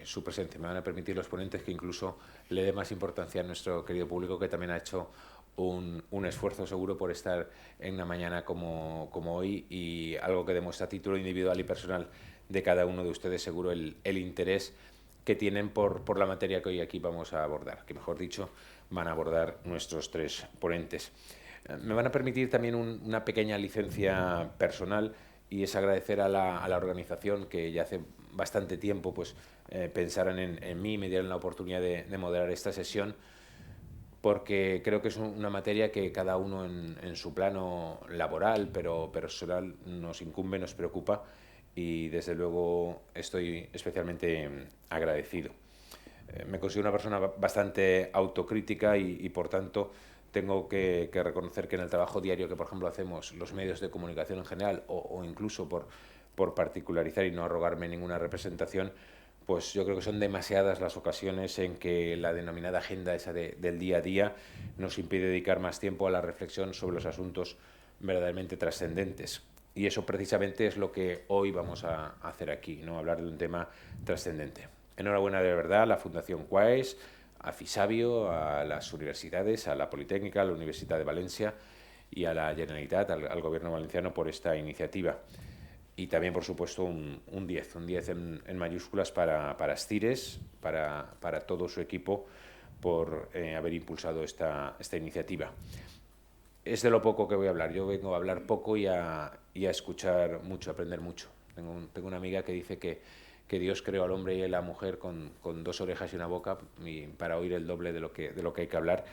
su presencia. Me van a permitir los ponentes que incluso le dé más importancia a nuestro querido público, que también ha hecho un esfuerzo seguro por estar en una mañana como hoy, y algo que demuestra a título individual y personal de cada uno de ustedes seguro el interés que tienen por la materia que hoy aquí vamos a abordar, que mejor dicho van a abordar nuestros tres ponentes. Me van a permitir también una pequeña licencia personal, y es agradecer a la organización, que ya hace bastante tiempo pues pensaran en mí y me dieran la oportunidad de moderar esta sesión, porque creo que es una materia que cada uno en su plano laboral, pero personal, nos incumbe, nos preocupa, y desde luego estoy especialmente agradecido. Me considero una persona bastante autocrítica, y por tanto tengo que reconocer que en el trabajo diario que, por ejemplo, hacemos los medios de comunicación en general, o incluso por particularizar y no arrogarme ninguna representación, pues yo creo que son demasiadas las ocasiones en que la denominada agenda esa del día a día nos impide dedicar más tiempo a la reflexión sobre los asuntos verdaderamente trascendentes. Y eso precisamente es lo que hoy vamos a hacer aquí, ¿no? Hablar de un tema trascendente. Enhorabuena de verdad a la Fundación Quaes, a Fisabio, a las universidades, a la Politécnica, a la Universidad de Valencia y a la Generalitat, al Gobierno valenciano, por esta iniciativa. Y también, por supuesto, un 10 en mayúsculas para Stires, para todo su equipo, por haber impulsado esta iniciativa. Es de lo poco que voy a hablar. Yo vengo a hablar poco y a escuchar mucho, a aprender mucho. Tengo una amiga que dice que Dios creó al hombre y a la mujer con dos orejas y una boca, para oír el doble de lo que hay que hablar.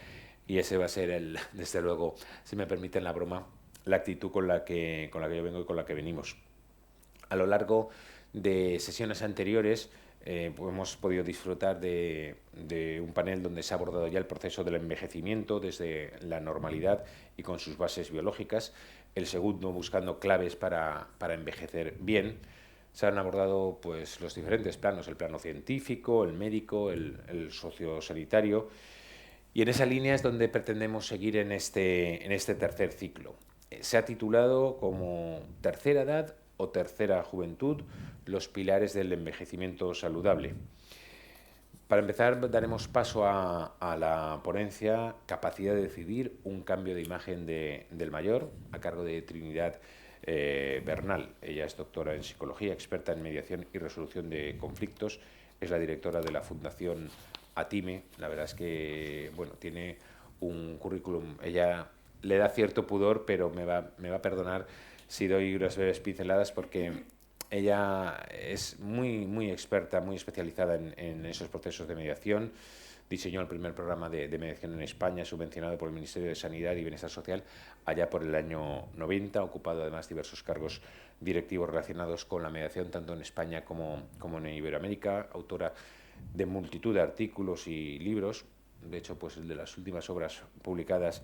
Y ese va a ser, desde luego, si me permiten la broma, la actitud con la que yo vengo y con la que venimos. A lo largo de sesiones anteriores pues hemos podido disfrutar de un panel donde se ha abordado ya el proceso del envejecimiento desde la normalidad y con sus bases biológicas. El segundo, buscando claves para envejecer bien. Se han abordado pues los diferentes planos, el plano científico, el médico, el sociosanitario, y en esa línea es donde pretendemos seguir en este tercer ciclo. Se ha titulado como Tercera Edad o Tercera Juventud, los pilares del envejecimiento saludable. Para empezar, daremos paso a la ponencia Capacidad de decidir, un cambio de imagen del mayor, a cargo de Trinidad Bernal. Ella es doctora en psicología, experta en mediación y resolución de conflictos, es la directora de la Fundación Atime. La verdad es que bueno, tiene un currículum, ella le da cierto pudor, pero me va a perdonar si doy unas breves pinceladas, porque ella es muy experta, muy especializada en esos procesos de mediación. Diseñó el primer programa de mediación en España, subvencionado por el Ministerio de Sanidad y Bienestar Social, allá por el año 90. Ha ocupado además diversos cargos directivos relacionados con la mediación, tanto en España como en Iberoamérica. Autora de multitud de artículos y libros. De hecho, pues el de las últimas obras publicadas,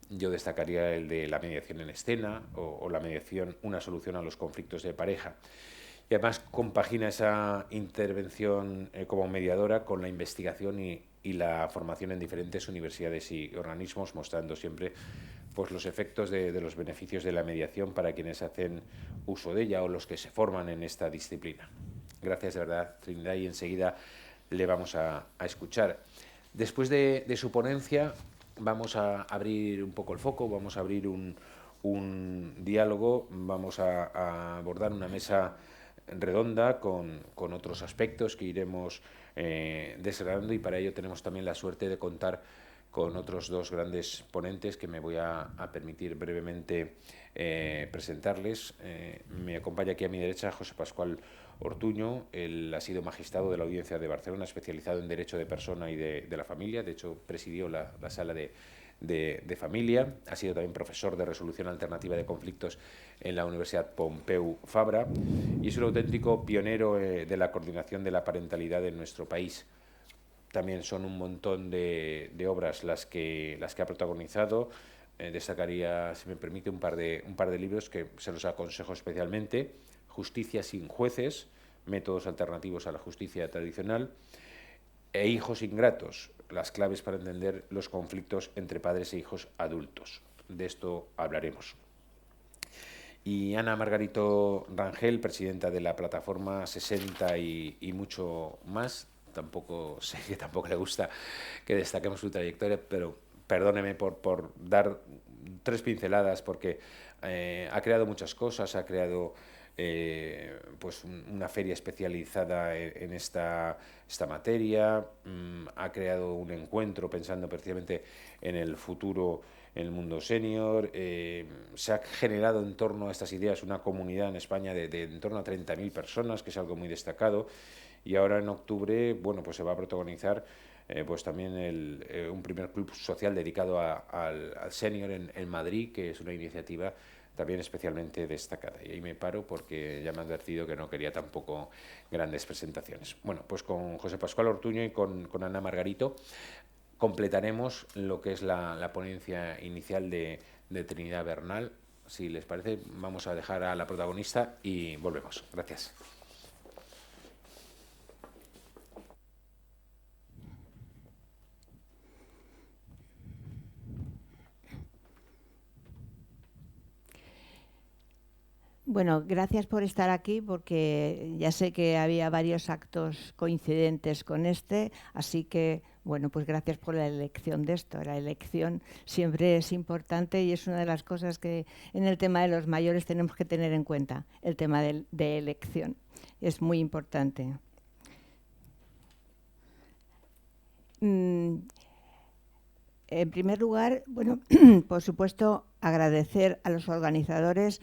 yo destacaría el de la mediación en escena, o la mediación, una solución a los conflictos de pareja. Y además compagina esa intervención como mediadora con la investigación y la formación en diferentes universidades y organismos, mostrando siempre pues los efectos de los beneficios de la mediación para quienes hacen uso de ella o los que se forman en esta disciplina. Gracias de verdad, Trinidad, y enseguida le vamos a escuchar. Después de su ponencia vamos a abrir un poco el foco, vamos a abrir un diálogo, vamos a abordar una mesa redonda con otros aspectos que iremos desgranando, y para ello tenemos también la suerte de contar con otros dos grandes ponentes que me voy a permitir brevemente presentarles. Me acompaña aquí a mi derecha José Pascual Ortuño. Él ha sido magistrado de la Audiencia de Barcelona, especializado en Derecho de Persona y de la Familia. De hecho, presidió la sala de familia. Ha sido también profesor de resolución alternativa de conflictos en la Universidad Pompeu Fabra, y es un auténtico pionero de la coordinación de la parentalidad en nuestro país. También son un montón de obras las que ha protagonizado. Destacaría, si me permite, un par de libros que se los aconsejo especialmente: Justicia sin jueces, métodos alternativos a la justicia tradicional, e Hijos ingratos, las claves para entender los conflictos entre padres e hijos adultos. De esto hablaremos. y Ana Margarito Rangel, presidenta de la plataforma 60 y mucho más. Tampoco sé que tampoco le gusta que destaquemos su trayectoria, pero perdóneme por dar 3 pinceladas, porque ha creado muchas cosas, ha creado pues una feria especializada en esta materia, ha creado un encuentro pensando precisamente en el futuro, en el mundo senior, se ha generado en torno a estas ideas una comunidad en España de en torno a 30.000 personas, que es algo muy destacado, y ahora en octubre, bueno, pues se va a protagonizar pues también un primer club social dedicado al senior en Madrid, que es una iniciativa también especialmente destacada. Y ahí me paro porque ya me han advertido que no quería tampoco grandes presentaciones. Bueno, pues con José Pascual Ortuño y con Ana Margarito completaremos lo que es la ponencia inicial de Trinidad Bernal. Si les parece, vamos a dejar a la protagonista y volvemos. Gracias. Bueno, gracias por estar aquí, porque ya sé que había varios actos coincidentes con este, así que, bueno, pues gracias por la elección de esto. La elección siempre es importante y es una de las cosas que en el tema de los mayores tenemos que tener en cuenta, el tema de elección. Es muy importante. En primer lugar, bueno, por supuesto, agradecer a los organizadores,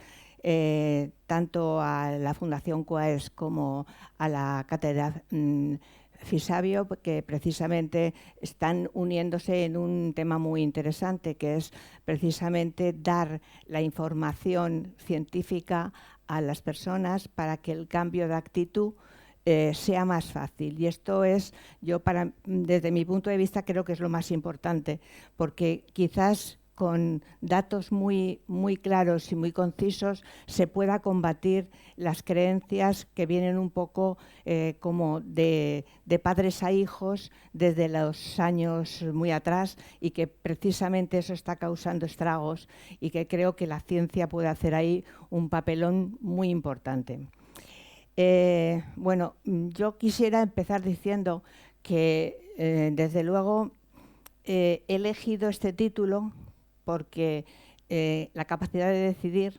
tanto a la Fundación Quaes como a la Cátedra Fisabio, que precisamente están uniéndose en un tema muy interesante, que es precisamente dar la información científica a las personas para que el cambio de actitud sea más fácil. Y esto es, desde mi punto de vista, creo que es lo más importante, porque quizás con datos muy claros y muy concisos se pueda combatir las creencias que vienen un poco como de padres a hijos desde los años muy atrás, y que precisamente eso está causando estragos, y que creo que la ciencia puede hacer ahí un papelón muy importante. Bueno, yo quisiera empezar diciendo que, desde luego, he elegido este título porque la capacidad de decidir,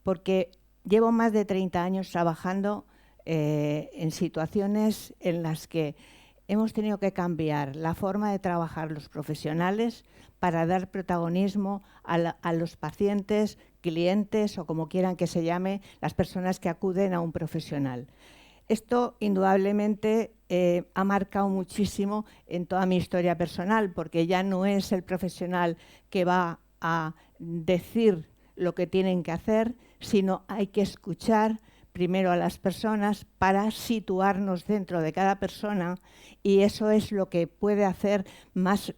porque llevo más de 30 años trabajando en situaciones en las que hemos tenido que cambiar la forma de trabajar los profesionales para dar protagonismo a los pacientes, clientes o como quieran que se llame, las personas que acuden a un profesional. Esto indudablemente ha marcado muchísimo en toda mi historia personal, porque ya no es el profesional que va a decir lo que tienen que hacer, sino hay que escuchar primero a las personas para situarnos dentro de cada persona, y eso es lo que puede hacer más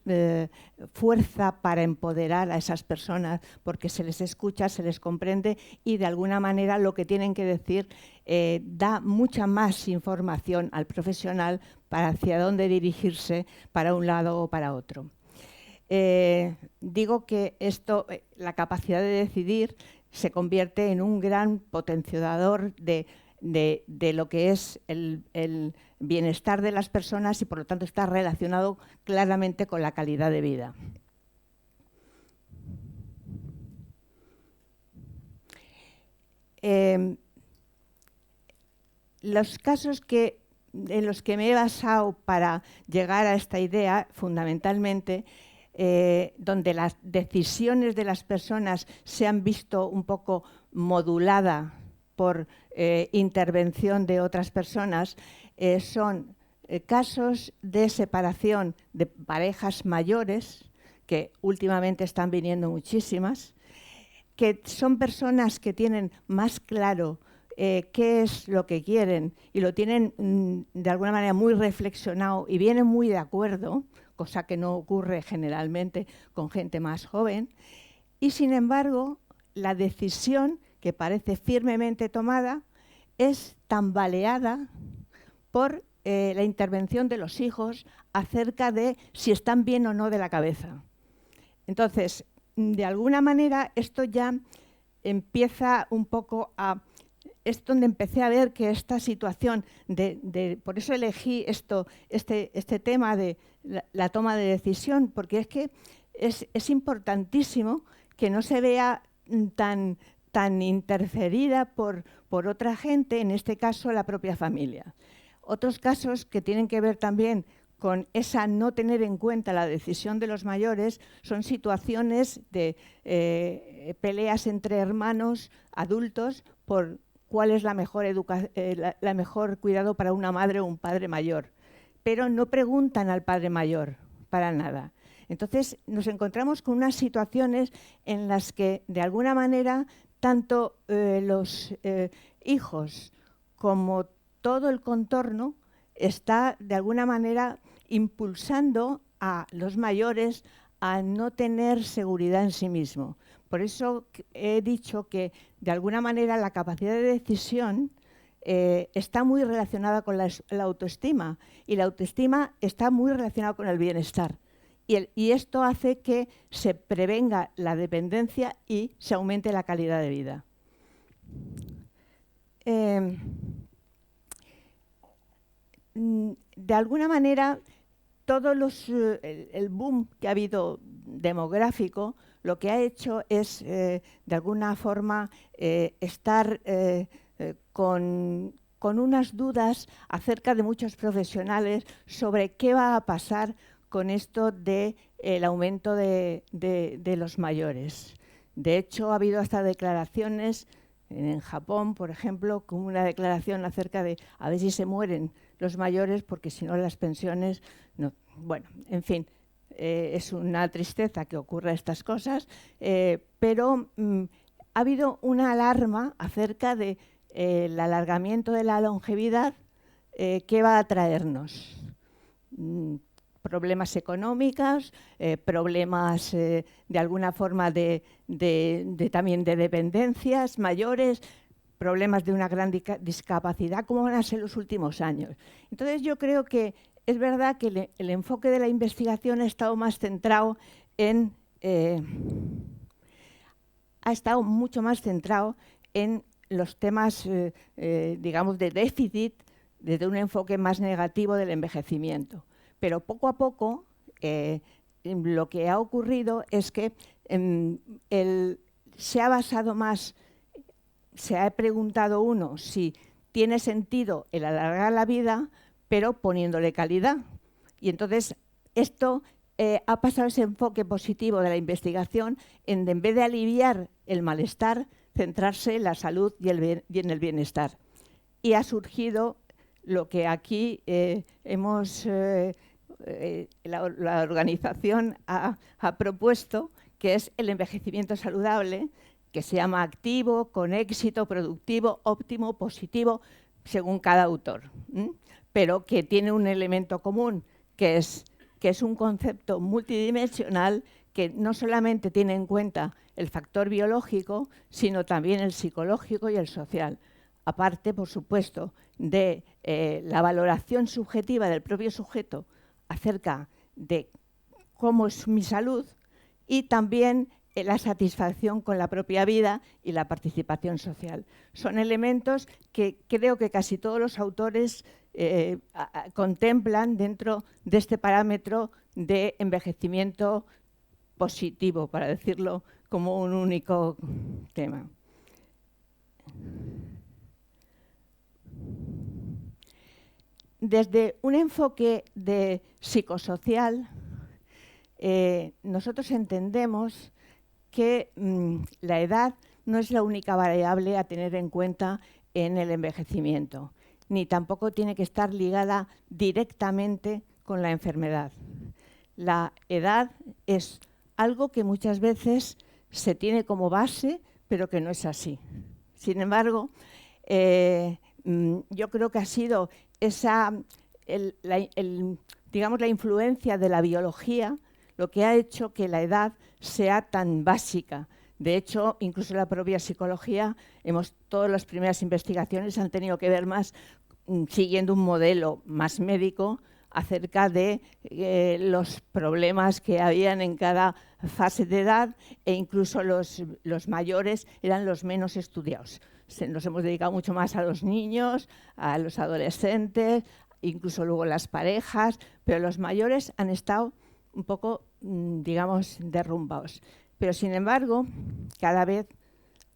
fuerza para empoderar a esas personas, porque se les escucha, se les comprende y de alguna manera lo que tienen que decir da mucha más información al profesional para hacia dónde dirigirse, para un lado o para otro. Digo que esto, la capacidad de decidir, se convierte en un gran potenciador de lo que es el bienestar de las personas, y por lo tanto está relacionado claramente con la calidad de vida. Los casos en los que me he basado para llegar a esta idea, fundamentalmente, donde las decisiones de las personas se han visto un poco moduladas por intervención de otras personas, son casos de separación de parejas mayores, que últimamente están viniendo muchísimas, que son personas que tienen más claro qué es lo que quieren y lo tienen de alguna manera muy reflexionado y vienen muy de acuerdo, cosa que no ocurre generalmente con gente más joven, y sin embargo la decisión, que parece firmemente tomada, es tambaleada por la intervención de los hijos acerca de si están bien o no de la cabeza. Entonces, de alguna manera, esto ya empieza un poco a... Es donde empecé a ver que esta situación, por eso elegí este tema de la toma de decisión, porque es que es importantísimo que no se vea tan interferida por otra gente, en este caso la propia familia. Otros casos que tienen que ver también con esa no tener en cuenta la decisión de los mayores son situaciones de peleas entre hermanos adultos por cuál es la mejor cuidado para una madre o un padre mayor. Pero no preguntan al padre mayor para nada. Entonces nos encontramos con unas situaciones en las que de alguna manera tanto los hijos como todo el contorno está de alguna manera impulsando a los mayores a no tener seguridad en sí mismo. Por eso he dicho que de alguna manera la capacidad de decisión está muy relacionada con la autoestima, y la autoestima está muy relacionada con el bienestar. Y esto hace que se prevenga la dependencia y se aumente la calidad de vida. De alguna manera, el boom que ha habido demográfico lo que ha hecho es, de alguna forma, estar con unas dudas acerca de muchos profesionales sobre qué va a pasar con esto del aumento de los mayores. De hecho, ha habido hasta declaraciones en Japón, por ejemplo, como una declaración acerca de a ver si se mueren los mayores, porque si no las pensiones no. Bueno, en fin, es una tristeza que ocurra estas cosas, pero ha habido una alarma acerca del alargamiento de la longevidad que va a traernos. Problemas económicos, problemas de alguna forma también de dependencias mayores, problemas de una gran discapacidad, como van a ser los últimos años. Entonces yo creo que es verdad que el enfoque de la investigación ha estado más centrado ha estado mucho más centrado en los temas, digamos, de déficit, desde un enfoque más negativo del envejecimiento. Pero poco a poco lo que ha ocurrido es que se ha basado más, se ha preguntado uno si tiene sentido el alargar la vida, pero poniéndole calidad. Y entonces esto ha pasado ese enfoque positivo de la investigación en vez de aliviar el malestar, centrarse en la salud y en el bienestar. Y ha surgido lo que aquí la organización ha propuesto, que es el envejecimiento saludable, que se llama activo, con éxito, productivo, óptimo, positivo, según cada autor, pero que tiene un elemento común, que es un concepto multidimensional que no solamente tiene en cuenta el factor biológico, sino también el psicológico y el social. Aparte, por supuesto, de la valoración subjetiva del propio sujeto acerca de cómo es mi salud, y también la satisfacción con la propia vida y la participación social. Son elementos que creo que casi todos los autores contemplan dentro de este parámetro de envejecimiento positivo, para decirlo como un único tema. Desde un enfoque de psicosocial, nosotros entendemos que la edad no es la única variable a tener en cuenta en el envejecimiento, ni tampoco tiene que estar ligada directamente con la enfermedad. La edad es algo que muchas veces se tiene como base, pero que no es así. Sin embargo, yo creo que ha sido digamos, la influencia de la biología lo que ha hecho que la edad sea tan básica. De hecho, incluso la propia psicología, todas las primeras investigaciones han tenido que ver más siguiendo un modelo más médico acerca de los problemas que habían en cada fase de edad, e incluso los mayores eran los menos estudiados. Nos hemos dedicado mucho más a los niños, a los adolescentes, incluso luego las parejas, pero los mayores han estado un poco, digamos, derrumbados. Pero sin embargo, cada vez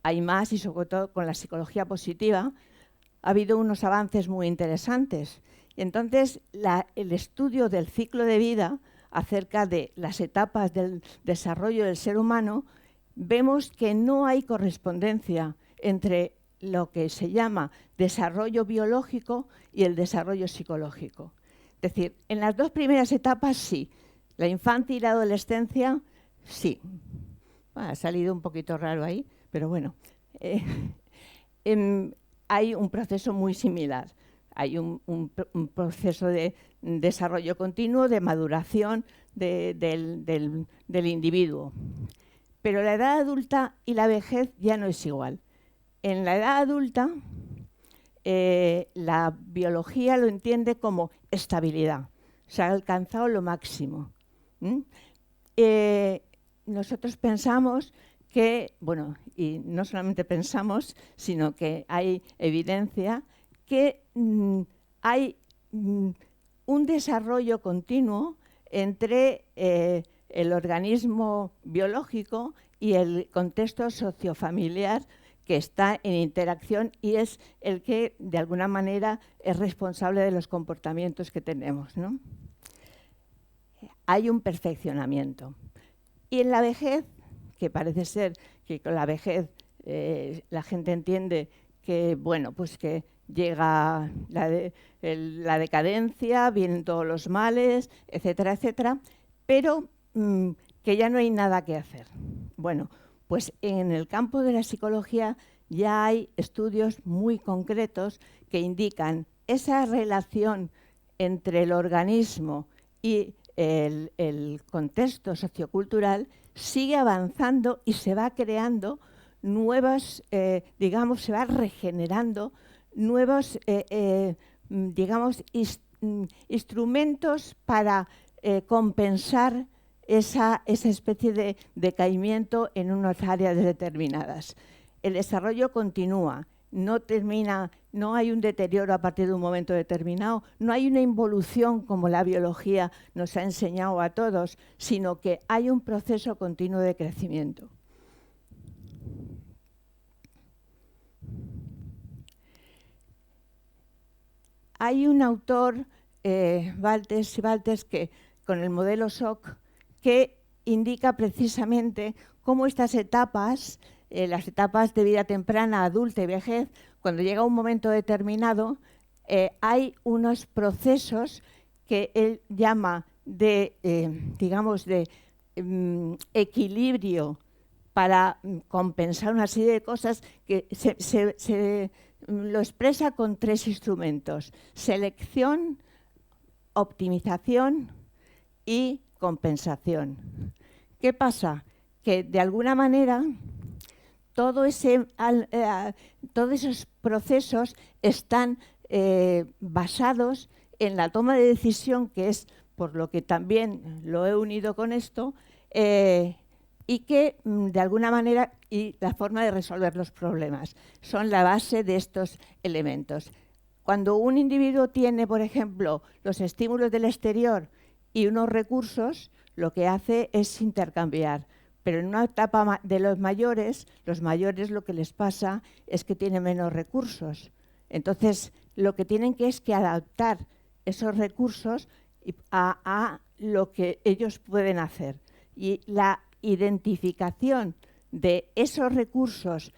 hay más, y sobre todo con la psicología positiva, ha habido unos avances muy interesantes. Entonces, el estudio del ciclo de vida acerca de las etapas del desarrollo del ser humano, vemos que no hay correspondencia entre lo que se llama desarrollo biológico y el desarrollo psicológico. Es decir, en las dos primeras etapas sí, la infancia y la adolescencia sí. Ha salido un poquito raro ahí, pero bueno. Hay un proceso muy similar. Hay un proceso de desarrollo continuo, de maduración del individuo. Pero la edad adulta y la vejez ya no es igual. En la edad adulta, la biología lo entiende como estabilidad. Se ha alcanzado lo máximo. Nosotros pensamos que, bueno, y no solamente pensamos, sino que hay evidencia que hay un desarrollo continuo entre el organismo biológico y el contexto sociofamiliar que está en interacción y es el que, de alguna manera, es responsable de los comportamientos que tenemos, ¿no? Hay un perfeccionamiento. Y en la vejez, que parece ser que con la vejez la gente entiende que, bueno, pues que llega la decadencia, vienen todos los males, etcétera, etcétera, pero que ya no hay nada que hacer. Bueno, pues en el campo de la psicología ya hay estudios muy concretos que indican esa relación entre el organismo y el contexto sociocultural sigue avanzando y se va creando nuevas, digamos, se va regenerando nuevos, digamos, instrumentos para compensar esa especie de decaimiento en unas áreas determinadas. El desarrollo continúa, no termina, no hay un deterioro a partir de un momento determinado, no hay una involución como la biología nos ha enseñado a todos, sino que hay un proceso continuo de crecimiento. Hay un autor, Walters, que con el modelo SOC, que indica precisamente cómo estas etapas, las etapas de vida temprana, adulta y vejez, cuando llega un momento determinado, hay unos procesos que él llama de, digamos, de equilibrio para compensar una serie de cosas que se lo expresa con tres instrumentos: selección, optimización y compensación. ¿Qué pasa? Que de alguna manera todos esos procesos están basados en la toma de decisión, que es por lo que también lo he unido con esto, y que de alguna manera, y la forma de resolver los problemas, son la base de estos elementos. Cuando un individuo tiene, por ejemplo, los estímulos del exterior y unos recursos, lo que hace es intercambiar. Pero en una etapa de los mayores lo que les pasa es que tienen menos recursos. Entonces, lo que tienen que es que adaptar esos recursos a lo que ellos pueden hacer. Y la identificación de esos recursos,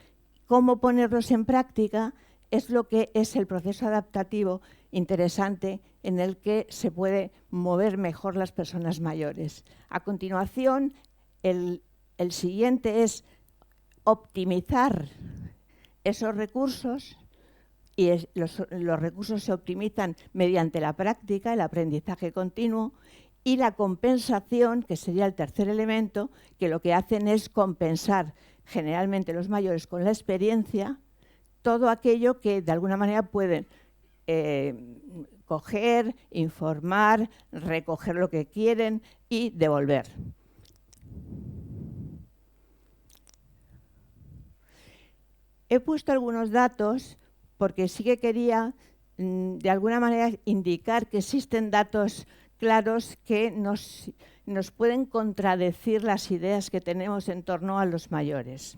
cómo ponerlos en práctica, es lo que es el proceso adaptativo interesante en el que se puede mover mejor las personas mayores. A continuación, el siguiente es optimizar esos recursos, y los recursos se optimizan mediante la práctica, el aprendizaje continuo, y la compensación, que sería el tercer elemento, que lo que hacen es compensar generalmente los mayores con la experiencia todo aquello que de alguna manera pueden coger, informar, recoger lo que quieren y devolver. He puesto algunos datos porque sí que quería, de alguna manera, indicar que existen datos claros que nos pueden contradecir las ideas que tenemos en torno a los mayores.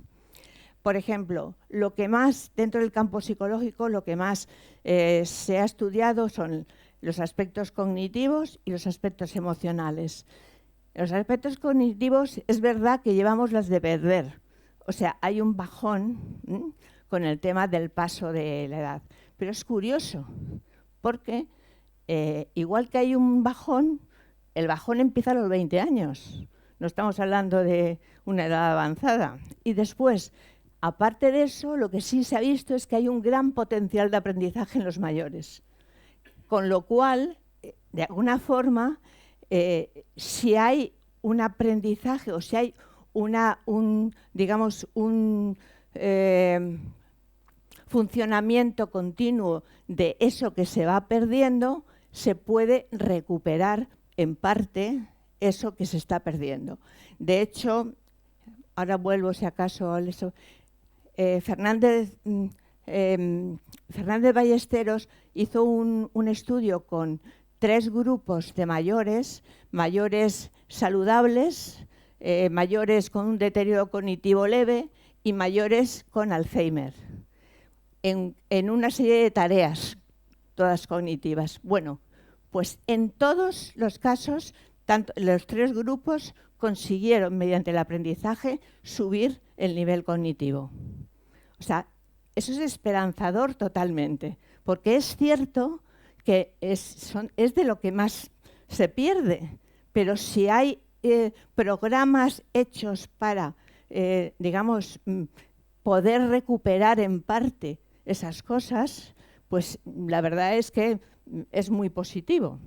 Por ejemplo, lo que más, dentro del campo psicológico, lo que más se ha estudiado son los aspectos cognitivos y los aspectos emocionales. Los aspectos cognitivos es verdad que llevamos las de perder. O sea, hay un bajón con el tema del paso de la edad. Pero es curioso, porque igual que hay un bajón, el bajón empieza a los 20 años. No estamos hablando de una edad avanzada. Y después, aparte de eso, lo que sí se ha visto es que hay un gran potencial de aprendizaje en los mayores. Con lo cual, de alguna forma, si hay un aprendizaje o si hay un funcionamiento continuo de eso que se va perdiendo, se puede recuperar en parte eso que se está perdiendo. De hecho, ahora vuelvo si acaso a eso. Fernández Ballesteros hizo un estudio con 3 grupos de mayores saludables, mayores con un deterioro cognitivo leve y mayores con Alzheimer, en una serie de tareas, todas cognitivas. Bueno, pues en todos los casos, tanto los 3 grupos consiguieron, mediante el aprendizaje, subir el nivel cognitivo. O sea, eso es esperanzador totalmente, porque es cierto que es de lo que más se pierde, pero si hay programas hechos para, poder recuperar en parte esas cosas, pues la verdad es que es muy positivo.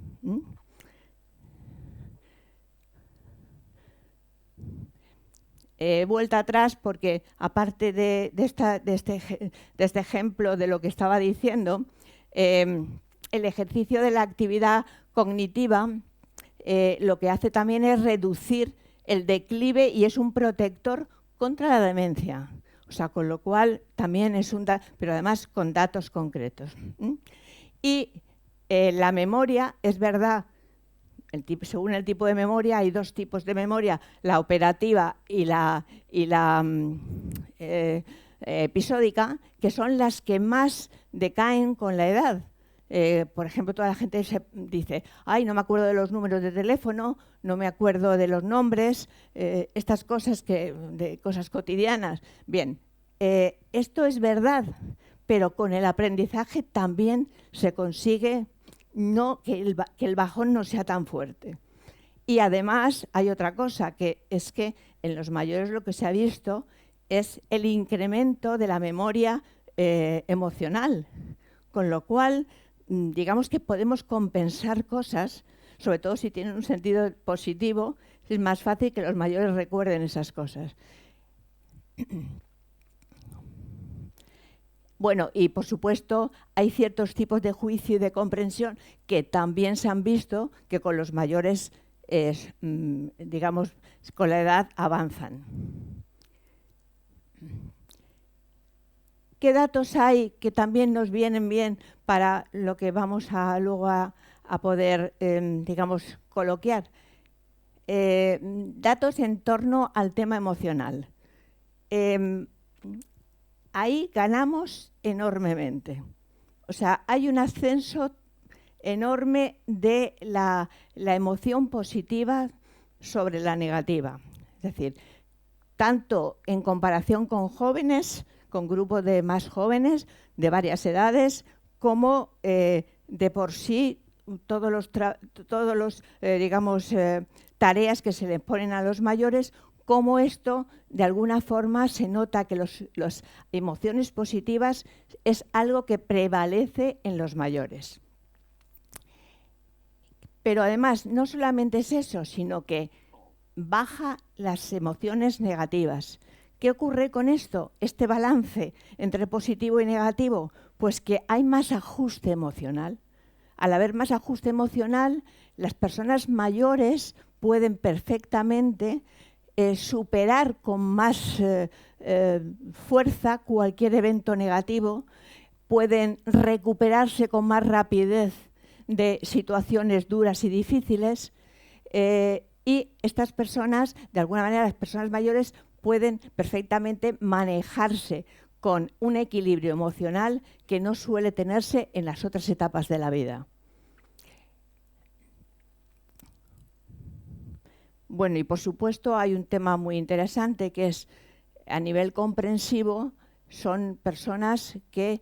He vuelto atrás porque, aparte de este ejemplo de lo que estaba diciendo, el ejercicio de la actividad cognitiva lo que hace también es reducir el declive y es un protector contra la demencia. O sea, con lo cual también es pero además con datos concretos. Y la memoria, es verdad, según el tipo de memoria, hay 2 tipos de memoria, la operativa y la episódica, que son las que más decaen con la edad. Por ejemplo, toda la gente dice, ay, no me acuerdo de los números de teléfono, no me acuerdo de los nombres, estas cosas de cosas cotidianas. Bien, esto es verdad, pero con el aprendizaje también se consigue que el bajón no sea tan fuerte. Y además hay otra cosa, que es que en los mayores lo que se ha visto es el incremento de la memoria emocional, con lo cual digamos que podemos compensar cosas, sobre todo si tienen un sentido positivo, es más fácil que los mayores recuerden esas cosas. Bueno, y por supuesto hay ciertos tipos de juicio y de comprensión que también se han visto que con los mayores, con la edad avanzan. ¿Qué datos hay que también nos vienen bien para lo que vamos luego a poder, coloquiar? Datos en torno al tema emocional. Ahí ganamos enormemente. O sea, hay un ascenso enorme de la emoción positiva sobre la negativa. Es decir, tanto en comparación con jóvenes, con grupos de más jóvenes, de varias edades, como de por sí todos los tareas que se les ponen a los mayores, como esto de alguna forma se nota que las emociones positivas es algo que prevalece en los mayores. Pero además no solamente es eso, sino que baja las emociones negativas. ¿Qué ocurre con esto? Este balance entre positivo y negativo, pues que hay más ajuste emocional. al haber más ajuste emocional, las personas mayores pueden perfectamente superar con más fuerza cualquier evento negativo, pueden recuperarse con más rapidez de situaciones duras y difíciles, y estas personas, de alguna manera, las personas mayores pueden perfectamente manejarse con un equilibrio emocional que no suele tenerse en las otras etapas de la vida. Bueno, y por supuesto hay un tema muy interesante que es, a nivel comprensivo, son personas que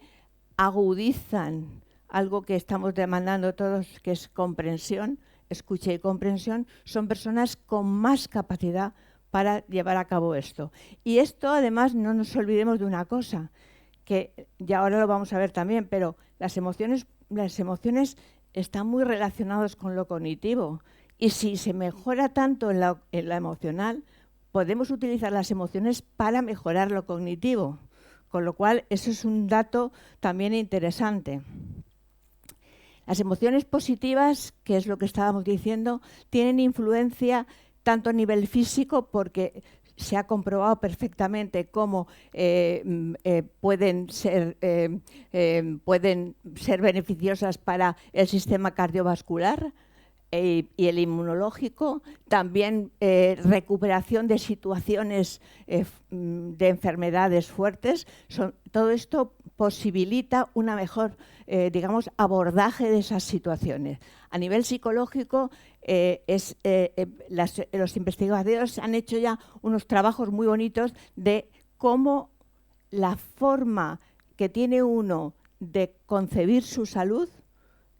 agudizan algo que estamos demandando todos, que es comprensión, escucha y comprensión. Son personas con más capacidad para llevar a cabo esto. Y esto, además, no nos olvidemos de una cosa, que ya ahora lo vamos a ver también, pero las emociones están muy relacionadas con lo cognitivo. Y si se mejora tanto en la emocional, podemos utilizar las emociones para mejorar lo cognitivo. Con lo cual, eso es un dato también interesante. Las emociones positivas, que es lo que estábamos diciendo, tienen influencia tanto a nivel físico, porque se ha comprobado perfectamente cómo pueden ser beneficiosas para el sistema cardiovascular y el inmunológico, también recuperación de situaciones de enfermedades fuertes. Todo esto posibilita una mejor, abordaje de esas situaciones. A nivel psicológico, los investigadores han hecho ya unos trabajos muy bonitos de cómo la forma que tiene uno de concebir su salud,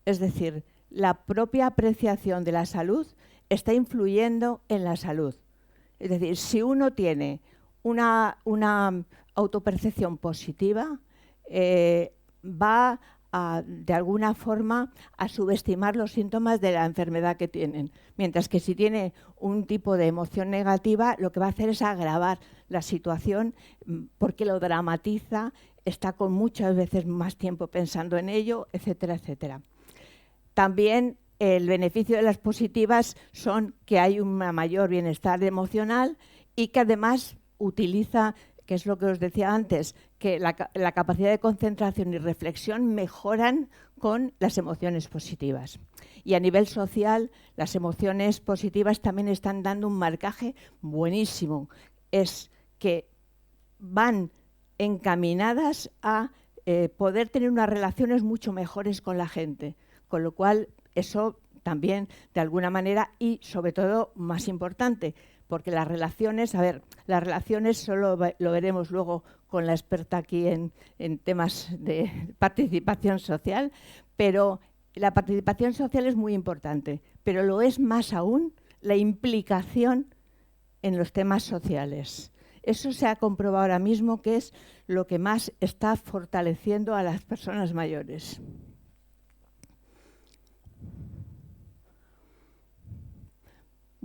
es decir, la propia apreciación de la salud, está influyendo en la salud. Es decir, si uno tiene una autopercepción positiva, va de alguna forma a subestimar los síntomas de la enfermedad que tienen. Mientras que si tiene un tipo de emoción negativa, lo que va a hacer es agravar la situación porque lo dramatiza, está con muchas veces más tiempo pensando en ello, etcétera, etcétera. También el beneficio de las positivas son que hay un mayor bienestar emocional y que además utiliza, que es lo que os decía antes, que la capacidad de concentración y reflexión mejoran con las emociones positivas. Y a nivel social, las emociones positivas también están dando un marcaje buenísimo. Es que van encaminadas a poder tener unas relaciones mucho mejores con la gente. Con lo cual, eso también, de alguna manera, y sobre todo, más importante, porque las relaciones solo lo veremos luego con la experta aquí en temas de participación social, pero la participación social es muy importante, pero lo es más aún la implicación en los temas sociales. Eso se ha comprobado ahora mismo que es lo que más está fortaleciendo a las personas mayores.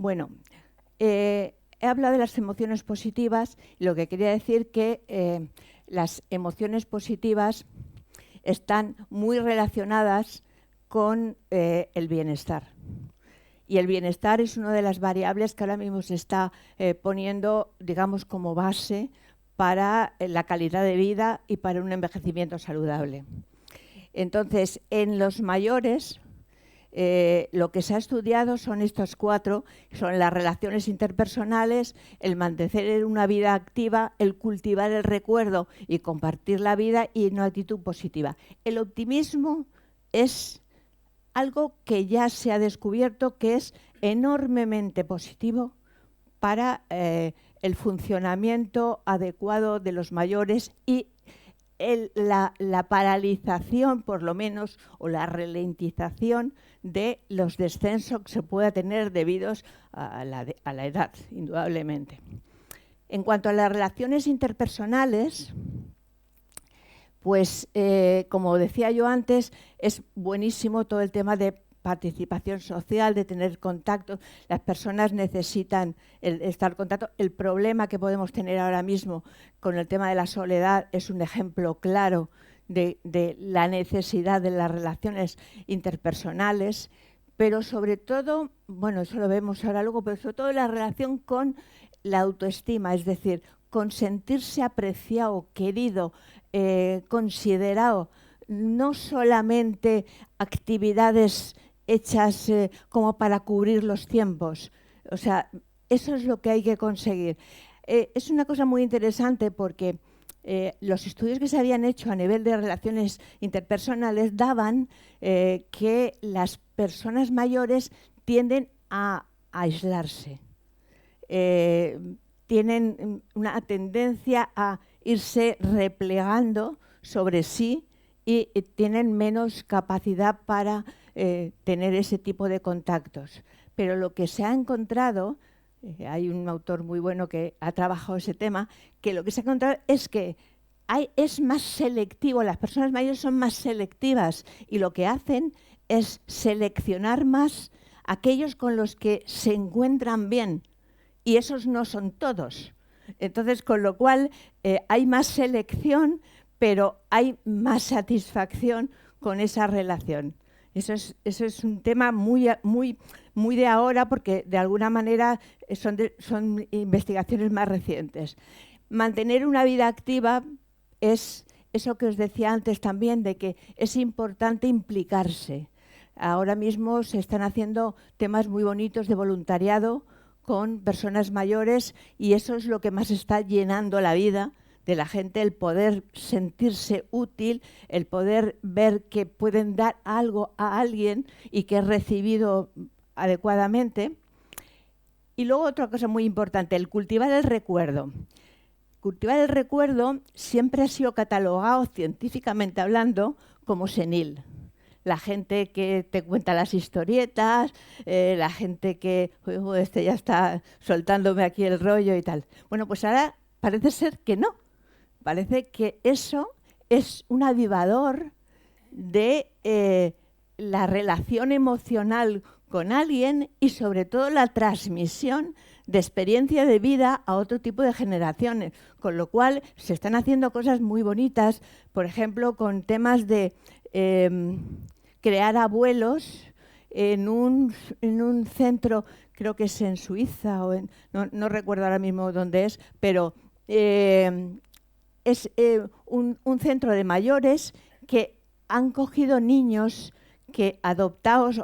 Bueno, he hablado de las emociones positivas, y lo que quería decir que las emociones positivas están muy relacionadas con el bienestar. Y el bienestar es una de las variables que ahora mismo se está poniendo, digamos, como base para la calidad de vida y para un envejecimiento saludable. Entonces, en los mayores, lo que se ha estudiado son estos 4, son las relaciones interpersonales, el mantener una vida activa, el cultivar el recuerdo y compartir la vida y una actitud positiva. El optimismo es algo que ya se ha descubierto que es enormemente positivo para el funcionamiento adecuado de los mayores y la paralización, por lo menos, o la ralentización de los descensos que se pueda tener debidos a la edad, indudablemente. En cuanto a las relaciones interpersonales, pues, como decía yo antes, es buenísimo todo el tema de participación social, de tener contacto. Las personas necesitan estar en contacto. El problema que podemos tener ahora mismo con el tema de la soledad es un ejemplo claro de la necesidad de las relaciones interpersonales, pero sobre todo, bueno, eso lo vemos ahora luego, pero sobre todo la relación con la autoestima, es decir, con sentirse apreciado, querido, considerado, no solamente actividades hechas como para cubrir los tiempos. O sea, eso es lo que hay que conseguir. Es una cosa muy interesante porque los estudios que se habían hecho a nivel de relaciones interpersonales daban que las personas mayores tienden a aislarse. Tienen una tendencia a irse replegando sobre sí y tienen menos capacidad para tener ese tipo de contactos. Pero lo que se ha encontrado, hay un autor muy bueno que ha trabajado ese tema, que lo que se ha encontrado es que es más selectivo, las personas mayores son más selectivas y lo que hacen es seleccionar más aquellos con los que se encuentran bien, y esos no son todos. Entonces, con lo cual, hay más selección, pero hay más satisfacción con esa relación. Eso es un tema muy de ahora, porque de alguna manera son investigaciones más recientes. Mantener una vida activa es eso que os decía antes también, de que es importante implicarse. Ahora mismo se están haciendo temas muy bonitos de voluntariado con personas mayores y eso es lo que más está llenando la vida de la gente, el poder sentirse útil, el poder ver que pueden dar algo a alguien y que es recibido adecuadamente. Y luego otra cosa muy importante, el cultivar el recuerdo. Cultivar el recuerdo siempre ha sido catalogado, científicamente hablando, como senil. La gente que te cuenta las historietas, la gente que este ya está soltándome aquí el rollo y tal. Bueno, pues ahora parece ser que no. Parece que eso es un avivador de la relación emocional con alguien y sobre todo la transmisión de experiencia de vida a otro tipo de generaciones, con lo cual se están haciendo cosas muy bonitas, por ejemplo, con temas de crear abuelos en un centro, creo que es en Suiza, o no recuerdo ahora mismo dónde es, pero es un centro de mayores que han cogido niños que adoptados,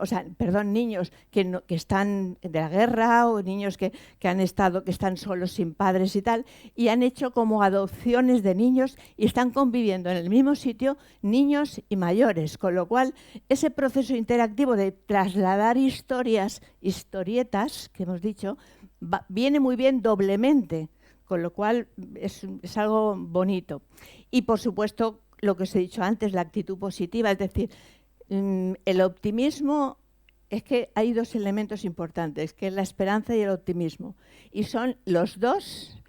niños que están de la guerra o niños que están solos sin padres y tal, y han hecho como adopciones de niños y están conviviendo en el mismo sitio niños y mayores, con lo cual ese proceso interactivo de trasladar historietas que hemos dicho, viene muy bien doblemente, con lo cual es algo bonito. Y por supuesto, lo que os he dicho antes, la actitud positiva, es decir, el optimismo, es que hay dos elementos importantes, que es la esperanza y el optimismo. Y son los dos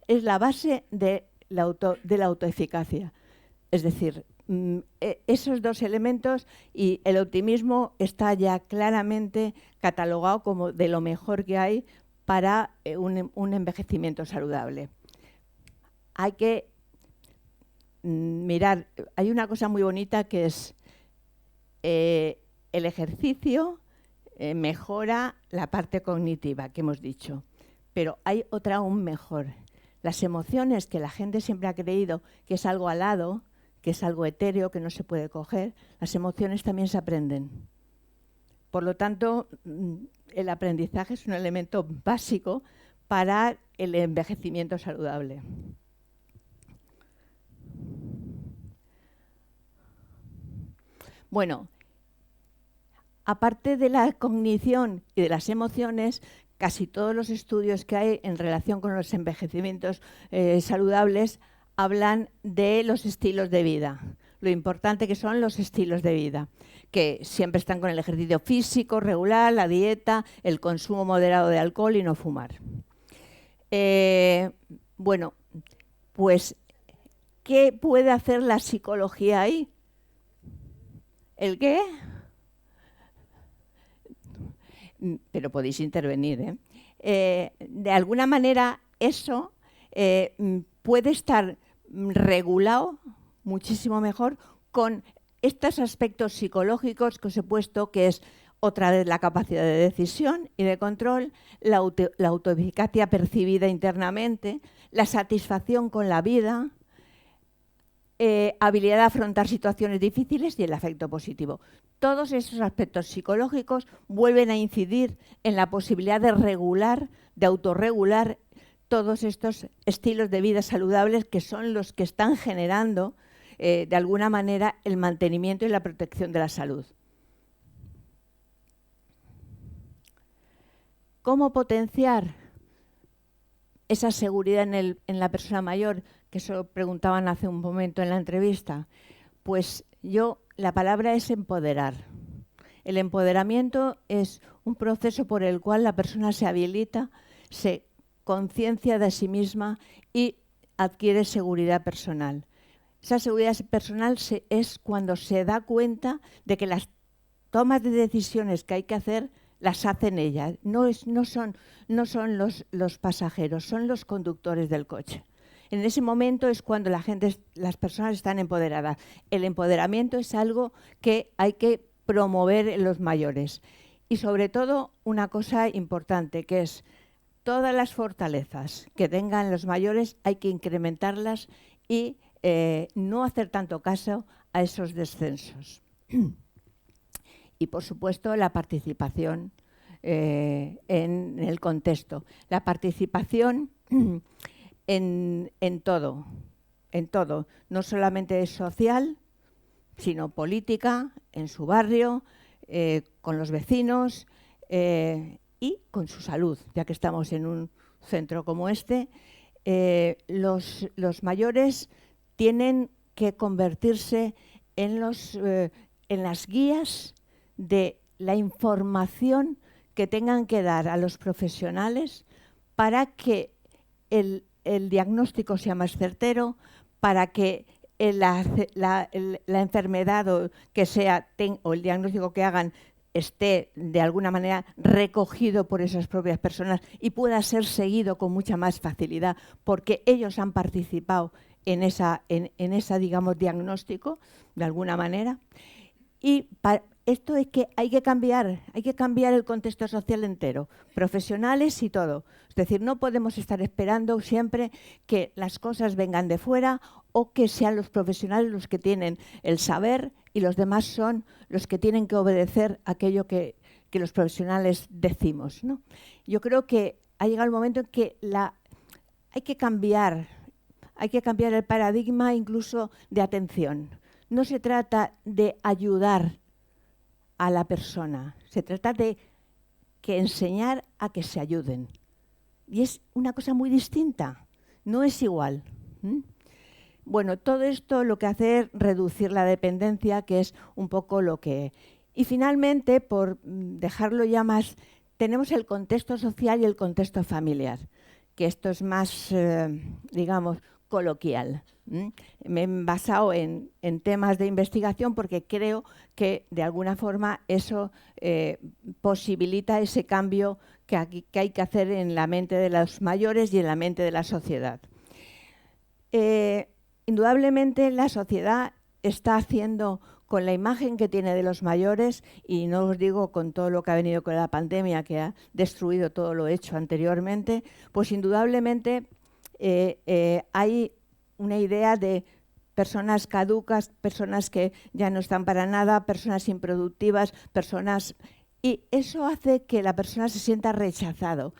es la base de la autoeficacia. Es decir, esos dos elementos, y el optimismo está ya claramente catalogado como de lo mejor que hay para un envejecimiento saludable. Hay que mirar, hay una cosa muy bonita que es el ejercicio mejora la parte cognitiva que hemos dicho, pero hay otra aún mejor. Las emociones, que la gente siempre ha creído que es algo alado, que es algo etéreo, que no se puede coger, las emociones también se aprenden. Por lo tanto, el aprendizaje es un elemento básico para el envejecimiento saludable. Bueno, aparte de la cognición y de las emociones, casi todos los estudios que hay en relación con los envejecimientos saludables hablan de los estilos de vida, lo importante que son los estilos de vida, que siempre están con el ejercicio físico regular, la dieta, el consumo moderado de alcohol y no fumar. Bueno, pues, ¿qué puede hacer la psicología ahí? ¿El qué? Pero podéis intervenir, de alguna manera eso puede estar regulado muchísimo mejor con estos aspectos psicológicos que os he puesto, que es otra vez la capacidad de decisión y de control, la autoeficacia percibida internamente, la satisfacción con la vida, habilidad de afrontar situaciones difíciles y el afecto positivo. Todos esos aspectos psicológicos vuelven a incidir en la posibilidad de regular, de autorregular todos estos estilos de vida saludables que son los que están generando, de alguna manera, el mantenimiento y la protección de la salud. ¿Cómo potenciar esa seguridad en la persona mayor? Que eso preguntaban hace un momento en la entrevista. Pues la palabra es empoderar. El empoderamiento es un proceso por el cual la persona se habilita, se conciencia de sí misma y adquiere seguridad personal. Esa seguridad personal es cuando se da cuenta de que las tomas de decisiones que hay que hacer las hacen ella. No son los pasajeros, son los conductores del coche. En ese momento es cuando las personas están empoderadas. El empoderamiento es algo que hay que promover en los mayores. Y sobre todo una cosa importante, que es todas las fortalezas que tengan los mayores hay que incrementarlas y no hacer tanto caso a esos descensos. Y, por supuesto, la participación en el contexto. La participación en todo. No solamente es social, sino política, en su barrio, con los vecinos y con su salud, ya que estamos en un centro como este. Los mayores tienen que convertirse en las guías de la información que tengan que dar a los profesionales para que el diagnóstico sea más certero, para que la enfermedad o el diagnóstico que hagan esté de alguna manera recogido por esas propias personas y pueda ser seguido con mucha más facilidad, porque ellos han participado en esa digamos, diagnóstico, de alguna manera. Y esto es que hay que cambiar el contexto social entero, profesionales y todo. Es decir, no podemos estar esperando siempre que las cosas vengan de fuera o que sean los profesionales los que tienen el saber y los demás son los que tienen que obedecer aquello que los profesionales decimos, ¿no? Yo creo que ha llegado el momento en que hay que cambiar el paradigma incluso de atención. No se trata de ayudar a la persona, se trata de enseñar a que se ayuden. Y es una cosa muy distinta, no es igual. Bueno, todo esto lo que hace es reducir la dependencia, que es un poco lo que... Y finalmente, por dejarlo ya más, tenemos el contexto social y el contexto familiar, que esto es más, digamos, coloquial. Me he basado en temas de investigación porque creo que de alguna forma eso posibilita ese cambio que hay que hacer en la mente de los mayores y en la mente de la sociedad. Indudablemente la sociedad está haciendo con la imagen que tiene de los mayores, y no os digo con todo lo que ha venido con la pandemia, que ha destruido todo lo hecho anteriormente, pues indudablemente hay una idea de personas caducas, personas que ya no están para nada, personas improductivas, y eso hace que la persona se sienta rechazado.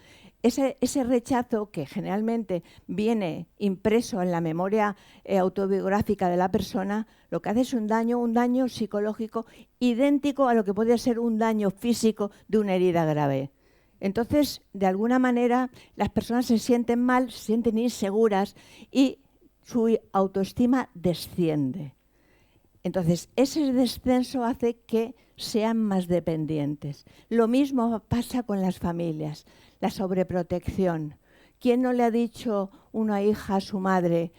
Ese rechazo, que generalmente viene impreso en la memoria autobiográfica de la persona, lo que hace es un daño psicológico idéntico a lo que podría ser un daño físico de una herida grave. Entonces, de alguna manera, las personas se sienten mal, se sienten inseguras y su autoestima desciende. Entonces, ese descenso hace que sean más dependientes. Lo mismo pasa con las familias, la sobreprotección. ¿Quién no le ha dicho una hija a su madre,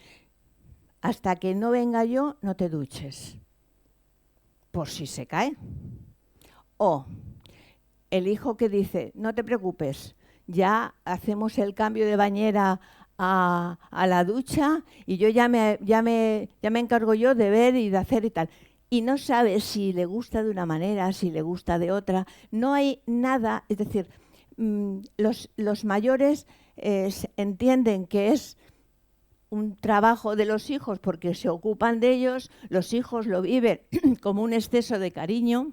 hasta que no venga yo, no te duches, por si se cae? O el hijo que dice, no te preocupes, ya hacemos el cambio de bañera a la ducha y yo ya me encargo yo de ver y de hacer y tal. Y no sabe si le gusta de una manera, si le gusta de otra. No hay nada, es decir, los mayores entienden que es un trabajo de los hijos porque se ocupan de ellos, los hijos lo viven como un exceso de cariño,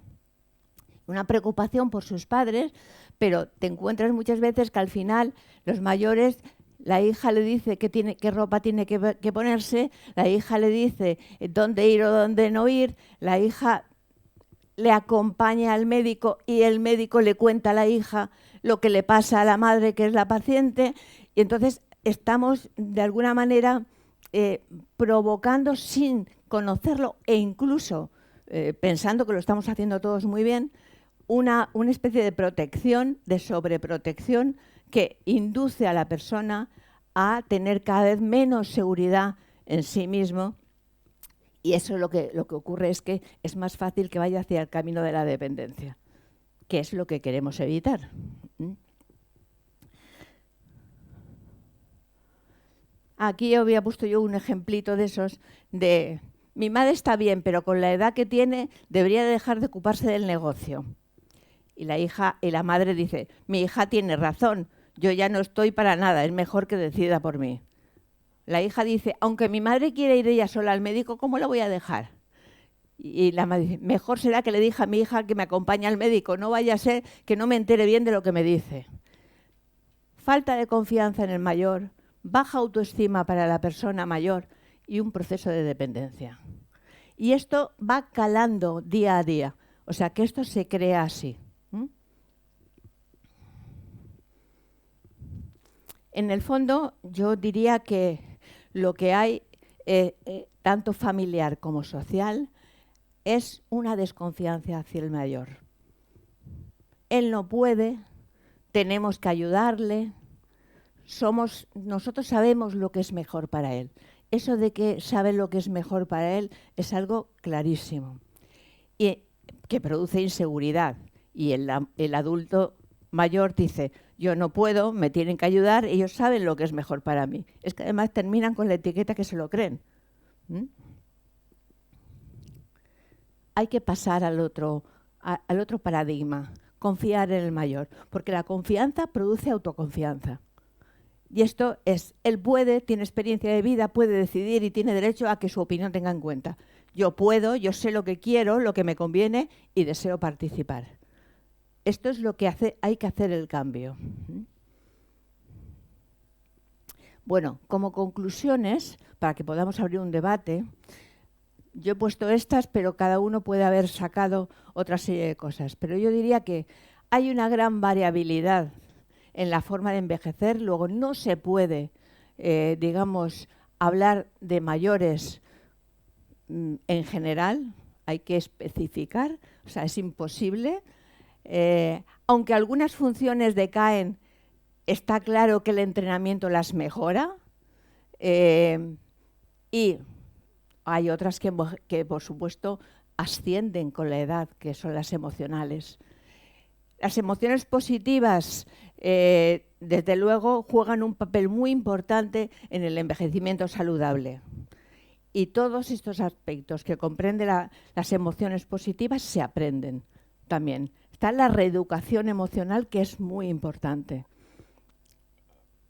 una preocupación por sus padres, pero te encuentras muchas veces que al final los mayores, la hija le dice qué ropa tiene que ponerse, la hija le dice dónde ir o dónde no ir, la hija le acompaña al médico y el médico le cuenta a la hija lo que le pasa a la madre, que es la paciente, y entonces estamos de alguna manera provocando sin conocerlo e incluso pensando que lo estamos haciendo todos muy bien, una especie de protección, de sobreprotección que induce a la persona a tener cada vez menos seguridad en sí mismo, y eso lo que ocurre es que es más fácil que vaya hacia el camino de la dependencia, que es lo que queremos evitar. Aquí había puesto yo un ejemplito de esos de mi madre está bien, pero con la edad que tiene debería dejar de ocuparse del negocio. Y la madre dice, mi hija tiene razón, yo ya no estoy para nada, es mejor que decida por mí. La hija dice, aunque mi madre quiere ir ella sola al médico, ¿cómo la voy a dejar? Y la madre dice, mejor será que le diga a mi hija que me acompañe al médico, no vaya a ser que no me entere bien de lo que me dice. Falta de confianza en el mayor, baja autoestima para la persona mayor y un proceso de dependencia. Y esto va calando día a día, o sea que esto se crea así. En el fondo, yo diría que lo que hay, tanto familiar como social, es una desconfianza hacia el mayor. Él no puede, tenemos que ayudarle, nosotros sabemos lo que es mejor para él. Eso de que sabe lo que es mejor para él es algo clarísimo y que produce inseguridad. Y el adulto mayor dice, yo no puedo, me tienen que ayudar, ellos saben lo que es mejor para mí. Es que además terminan con la etiqueta que se lo creen. Hay que pasar al otro paradigma, confiar en el mayor, porque la confianza produce autoconfianza. Y esto es, él puede, tiene experiencia de vida, puede decidir y tiene derecho a que su opinión tenga en cuenta. Yo puedo, yo sé lo que quiero, lo que me conviene y deseo participar. Esto es lo que hay que hacer el cambio. Bueno, como conclusiones, para que podamos abrir un debate, yo he puesto estas, pero cada uno puede haber sacado otra serie de cosas. Pero yo diría que hay una gran variabilidad en la forma de envejecer. Luego no se puede, hablar de mayores en general, hay que especificar, o sea, es imposible. Aunque algunas funciones decaen, está claro que el entrenamiento las mejora y hay otras que, por supuesto, ascienden con la edad, que son las emocionales. Las emociones positivas, desde luego, juegan un papel muy importante en el envejecimiento saludable. Y todos estos aspectos que comprenden las emociones positivas se aprenden también. Está la reeducación emocional, que es muy importante.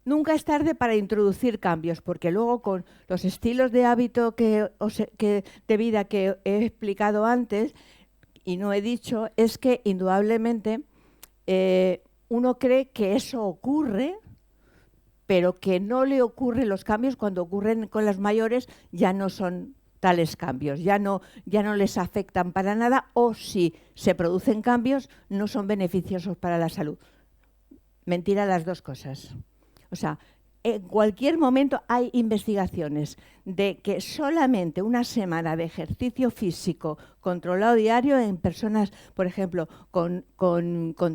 Nunca es tarde para introducir cambios, porque luego con los estilos de hábito de vida que he explicado antes y no he dicho, es que indudablemente uno cree que eso ocurre, pero que no le ocurren los cambios. Cuando ocurren con los mayores ya no son tales cambios, ya no les afectan para nada, o si se producen cambios no son beneficiosos para la salud. Mentira las dos cosas. O sea, en cualquier momento hay investigaciones de que solamente una semana de ejercicio físico controlado diario en personas, por ejemplo, con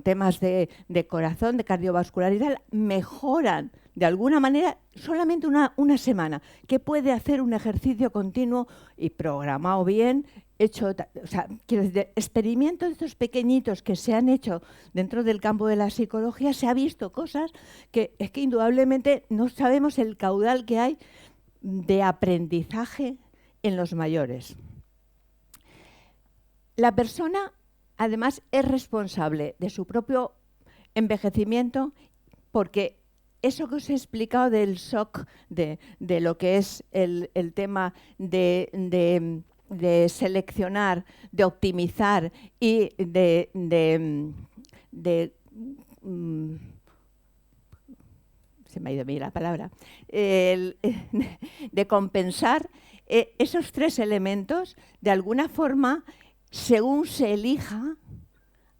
temas de corazón, de cardiovascularidad, mejoran de alguna manera, solamente una semana, que puede hacer un ejercicio continuo y programado bien, hecho, o sea, quiero decir, experimentos de estos pequeñitos que se han hecho dentro del campo de la psicología, se ha visto cosas que es que indudablemente no sabemos el caudal que hay de aprendizaje en los mayores. La persona, además, es responsable de su propio envejecimiento porque eso que os he explicado del shock, de lo que es el tema de seleccionar, de optimizar y se me ha ido a mí la palabra, de compensar esos tres elementos, de alguna forma, según se elija,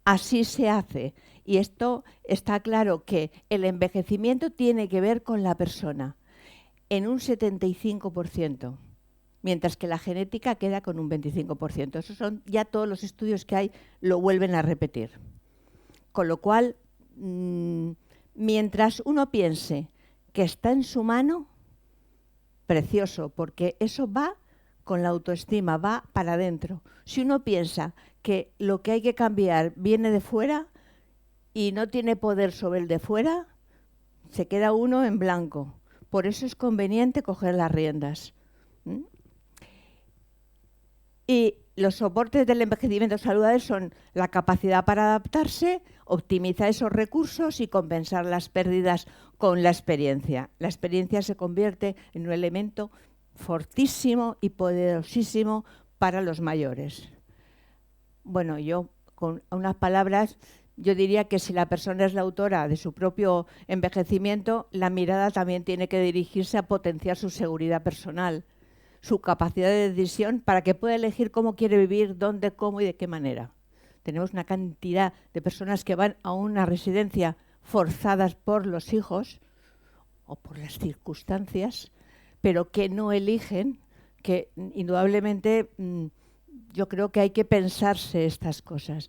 así se hace. Y esto está claro que el envejecimiento tiene que ver con la persona en un 75%, mientras que la genética queda con un 25%. Esos son ya todos los estudios que hay, lo vuelven a repetir. Con lo cual, mientras uno piense que está en su mano, precioso, porque eso va con la autoestima, va para adentro. Si uno piensa que lo que hay que cambiar viene de fuera y no tiene poder sobre el de fuera, se queda uno en blanco. Por eso es conveniente coger las riendas. Y los soportes del envejecimiento saludable son la capacidad para adaptarse, optimizar esos recursos y compensar las pérdidas con la experiencia. La experiencia se convierte en un elemento fortísimo y poderosísimo para los mayores. Bueno, yo con unas palabras, yo diría que si la persona es la autora de su propio envejecimiento, la mirada también tiene que dirigirse a potenciar su seguridad personal, su capacidad de decisión para que pueda elegir cómo quiere vivir, dónde, cómo y de qué manera. Tenemos una cantidad de personas que van a una residencia forzadas por los hijos o por las circunstancias, pero que no eligen, que indudablemente yo creo que hay que pensarse estas cosas.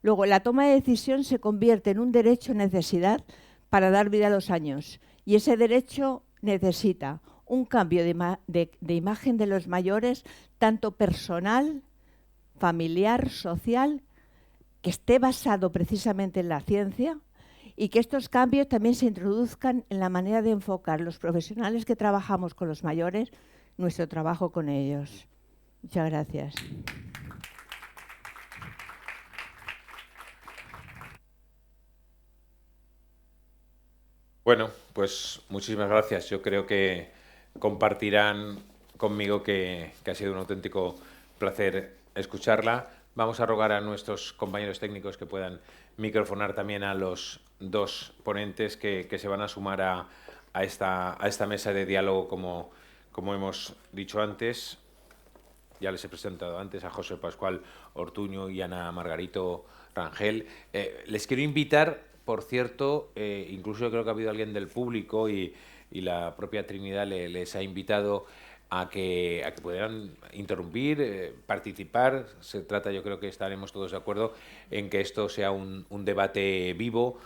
Luego, la toma de decisión se convierte en un derecho-necesidad para dar vida a los años. Y ese derecho necesita un cambio de imagen de los mayores, tanto personal, familiar, social, que esté basado precisamente en la ciencia y que estos cambios también se introduzcan en la manera de enfocar los profesionales que trabajamos con los mayores, nuestro trabajo con ellos. Muchas gracias. Bueno, pues muchísimas gracias. Yo creo que compartirán conmigo que ha sido un auténtico placer escucharla. Vamos a rogar a nuestros compañeros técnicos que puedan microfonar también a los dos ponentes que se van a sumar a esta mesa de diálogo, como hemos dicho antes. Ya les he presentado antes a José Pascual Ortuño y Ana Margarito Rangel. Les quiero invitar, por cierto, incluso yo creo que ha habido alguien del público y la propia Trinidad les ha invitado a que puedan interrumpir, participar. Se trata, yo creo que estaremos todos de acuerdo en que esto sea un debate vivo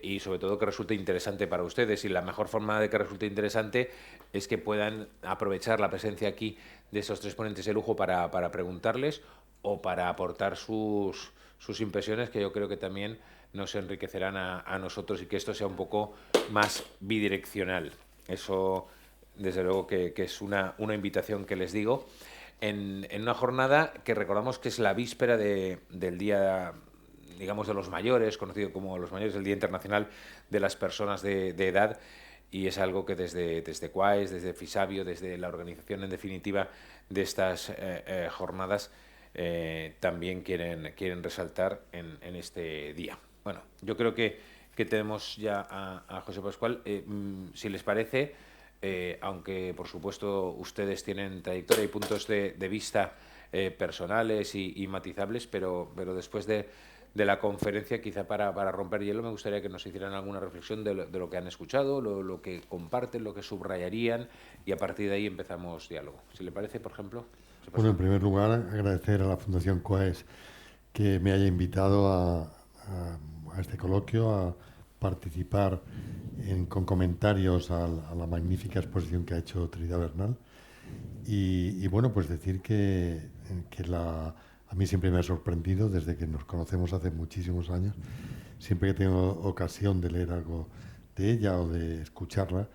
y sobre todo que resulte interesante para ustedes. Y la mejor forma de que resulte interesante es que puedan aprovechar la presencia aquí de esos tres ponentes de lujo para preguntarles o para aportar sus impresiones, que yo creo que también nos enriquecerán a nosotros y que esto sea un poco más bidireccional. Eso, desde luego, que es una invitación que les digo en una jornada que recordamos que es la víspera del Día, digamos, de los mayores, conocido como los mayores, el Día Internacional de las Personas de Edad, y es algo que desde CUAES, desde FISABIO, desde la organización en definitiva de estas jornadas también quieren resaltar en este día. Bueno, yo creo que tenemos ya a José Pascual. Si les parece, aunque por supuesto ustedes tienen trayectoria y puntos de vista personales y matizables, pero después de la conferencia, quizá para romper hielo, me gustaría que nos hicieran alguna reflexión de lo que han escuchado, lo que comparten, lo que subrayarían, y a partir de ahí empezamos diálogo. Si le parece, por ejemplo. Bueno, en primer lugar, agradecer a la Fundación CUAES que me haya invitado a este coloquio, a participar con comentarios a la magnífica exposición que ha hecho Trinidad Bernal. Y bueno, pues decir que a mí siempre me ha sorprendido, desde que nos conocemos hace muchísimos años, siempre que tengo ocasión de leer algo de ella o de escucharla,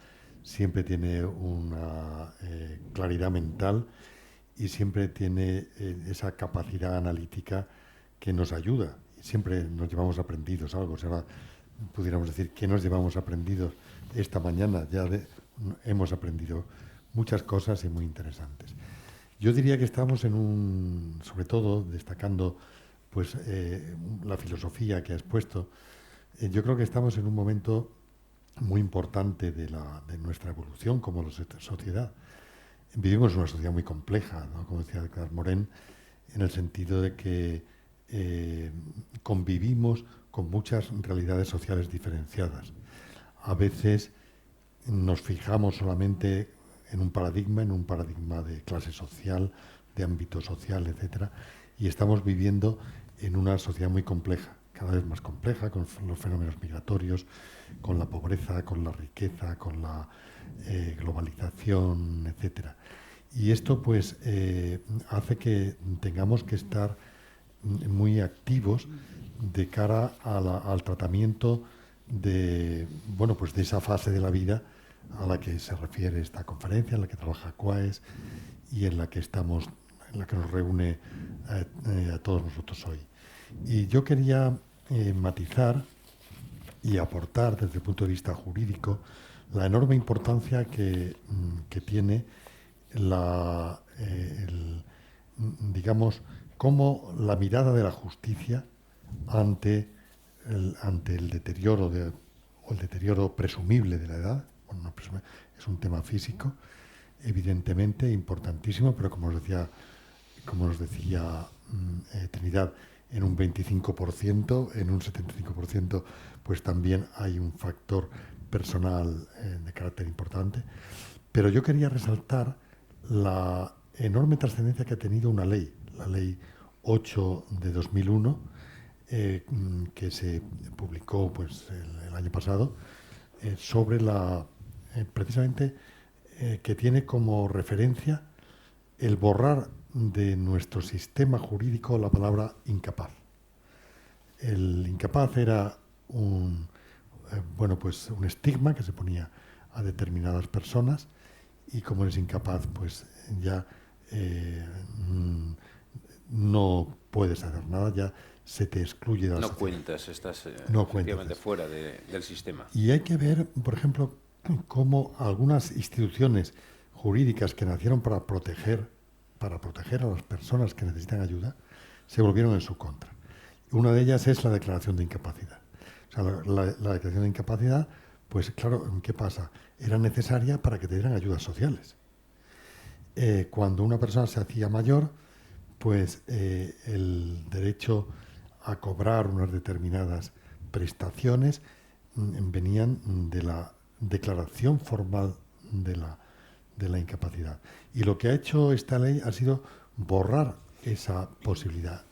siempre tiene una claridad mental y siempre tiene esa capacidad analítica que nos ayuda. Siempre nos llevamos aprendidos algo. Si ahora pudiéramos decir que nos llevamos aprendidos esta mañana, hemos aprendido muchas cosas y muy interesantes. Yo diría que estamos sobre todo destacando pues la filosofía que ha expuesto, yo creo que estamos en un momento muy importante de nuestra evolución como sociedad. Vivimos una sociedad muy compleja, ¿no? Como decía Edgar Morin, en el sentido de que convivimos con muchas realidades sociales diferenciadas. A veces nos fijamos solamente en un paradigma de clase social, de ámbito social, etcétera, y estamos viviendo en una sociedad muy compleja, cada vez más compleja, con los fenómenos migratorios, con la pobreza, con la riqueza, con la globalización, etcétera. Y esto pues hace que tengamos que estar muy activos de cara al tratamiento de esa fase de la vida a la que se refiere esta conferencia, en la que trabaja CUAES y en la que nos reúne a todos nosotros hoy. Y yo quería matizar y aportar desde el punto de vista jurídico la enorme importancia que tiene digamos, cómo la mirada de la justicia ante el deterioro o el deterioro presumible de la edad. Bueno, no presumible, es un tema físico, evidentemente importantísimo, pero como nos decía Trinidad, en un 25%, en un 75%, pues también hay un factor personal de carácter importante. Pero yo quería resaltar la enorme trascendencia que ha tenido una ley, la Ley 8 de 2001, que se publicó pues, el año pasado, sobre precisamente que tiene como referencia el borrar de nuestro sistema jurídico la palabra incapaz. El incapaz era un estigma que se ponía a determinadas personas, y como eres incapaz, pues ya no puedes hacer nada, ya se te excluye de la sociedad. Cuentas, estás efectivamente fuera del sistema. Y hay que ver, por ejemplo, cómo algunas instituciones jurídicas que nacieron para proteger a las personas que necesitan ayuda, se volvieron en su contra. Una de ellas es la declaración de incapacidad. O sea, la declaración de incapacidad, pues claro, ¿qué pasa? Era necesaria para que te dieran ayudas sociales. Cuando una persona se hacía mayor, pues el derecho a cobrar unas determinadas prestaciones venían de la declaración formal de la incapacidad. Y lo que ha hecho esta ley ha sido borrar esa posibilidad.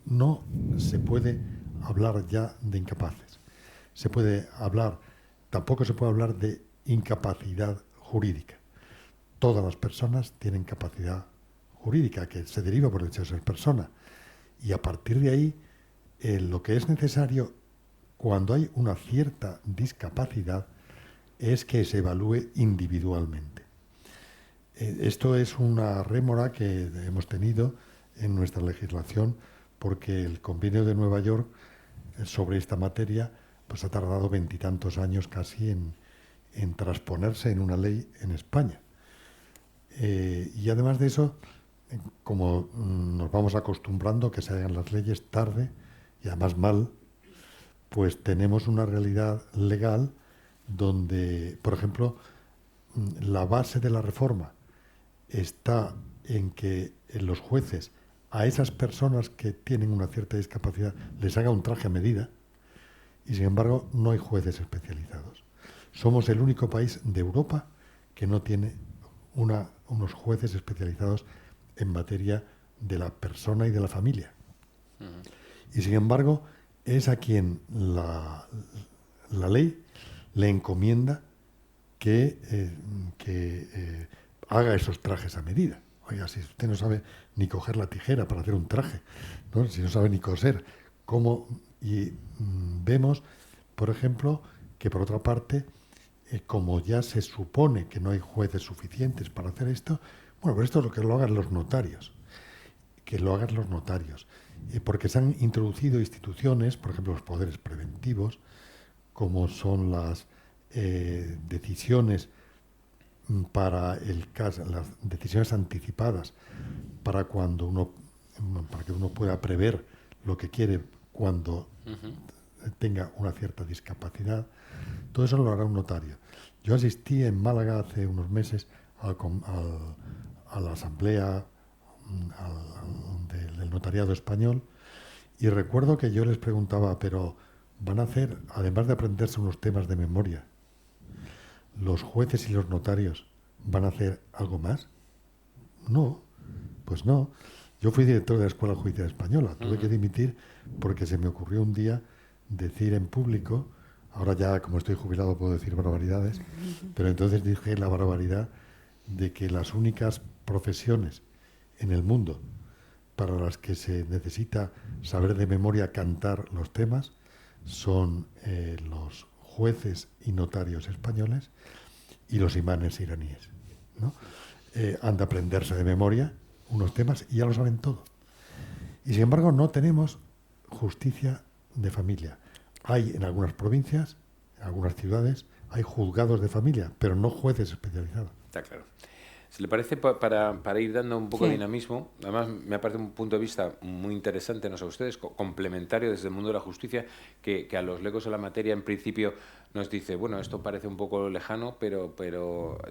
No se puede hablar ya de incapaces. Tampoco se puede hablar de incapacidad jurídica. Todas las personas tienen capacidad jurídica, que se deriva por el hecho de ser persona. Y a partir de ahí, lo que es necesario cuando hay una cierta discapacidad es que se evalúe individualmente. Esto es una rémora que hemos tenido en nuestra legislación, porque el Convenio de Nueva York sobre esta materia pues ha tardado 20 y tantos años casi en transponerse en una ley en España. Y además de eso, como nos vamos acostumbrando a que se hagan las leyes tarde y además mal, pues tenemos una realidad legal donde, por ejemplo, la base de la reforma está en que los jueces a esas personas que tienen una cierta discapacidad les haga un traje a medida, y sin embargo no hay jueces especializados. Somos el único país de Europa que no tiene unos jueces especializados en materia de la persona y de la familia. Y sin embargo es a quien la ley le encomienda que haga esos trajes a medida. Oiga, si usted no sabe ni coger la tijera para hacer un traje, ¿no? Si no sabe ni coser, ¿cómo? Y vemos, por ejemplo, que por otra parte, como ya se supone que no hay jueces suficientes para hacer esto, bueno, pues esto es lo que lo hagan los notarios. Que lo hagan los notarios. Porque se han introducido instituciones, por ejemplo, los poderes preventivos, como son las decisiones para el caso, las decisiones anticipadas para que uno pueda prever lo que quiere cuando tenga una cierta discapacidad. Todo eso lo hará un notario. Yo asistí en Málaga hace unos meses a la asamblea del notariado español, y recuerdo que yo les preguntaba, pero van a hacer, además de aprenderse unos temas de memoria, ¿los jueces y los notarios van a hacer algo más? No, pues no. Yo fui director de la Escuela Judicial Española, tuve que dimitir porque se me ocurrió un día decir en público, ahora ya como estoy jubilado puedo decir barbaridades, pero entonces dije la barbaridad de que las únicas profesiones en el mundo para las que se necesita saber de memoria cantar los temas son los jueces y notarios españoles y los imanes iraníes, ¿no? Han de aprenderse de memoria unos temas y ya lo saben todo. Y sin embargo no tenemos justicia de familia. Hay en algunas provincias, en algunas ciudades, hay juzgados de familia, pero no jueces especializados. Está claro. Si le parece, para ir dando un poco de dinamismo, además me parece un punto de vista muy interesante, no sé ustedes, complementario desde el mundo de la justicia, que a los legos de la materia en principio nos dice, bueno, esto parece un poco lejano, pero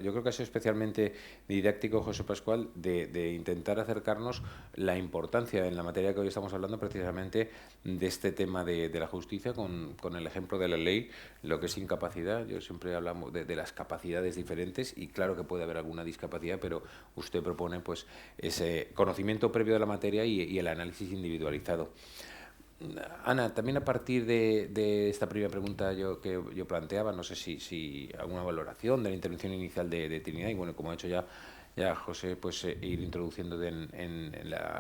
yo creo que ha sido especialmente didáctico, José Pascual, de intentar acercarnos la importancia en la materia que hoy estamos hablando, precisamente de este tema de la justicia, con el ejemplo de la ley, lo que es incapacidad. Yo siempre hablamos de las capacidades diferentes, y claro que puede haber alguna discapacidad, pero usted propone pues ese conocimiento previo de la materia y el análisis individualizado. Ana, también a partir de esta primera pregunta que yo planteaba, no sé si alguna valoración de la intervención inicial de Trinidad, y bueno, como ha hecho ya José, pues ir introduciendo en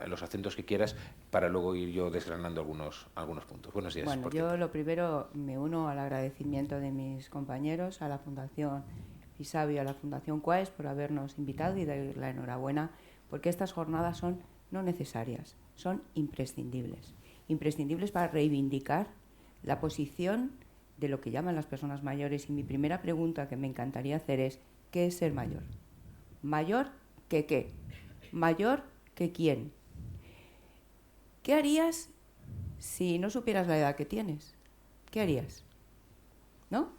los acentos que quieras, para luego ir yo desgranando algunos puntos. Buenos días. Bueno, yo lo primero me uno al agradecimiento de mis compañeros, a la Fundación Fisabio, a la Fundación Quaes por habernos invitado, y dar la enhorabuena, porque estas jornadas son no necesarias, son imprescindibles. Imprescindibles para reivindicar la posición de lo que llaman las personas mayores. Y mi primera pregunta que me encantaría hacer es, ¿qué es ser mayor? ¿Mayor que qué? ¿Mayor que quién? ¿Qué harías si no supieras la edad que tienes? ¿Qué harías? ¿No?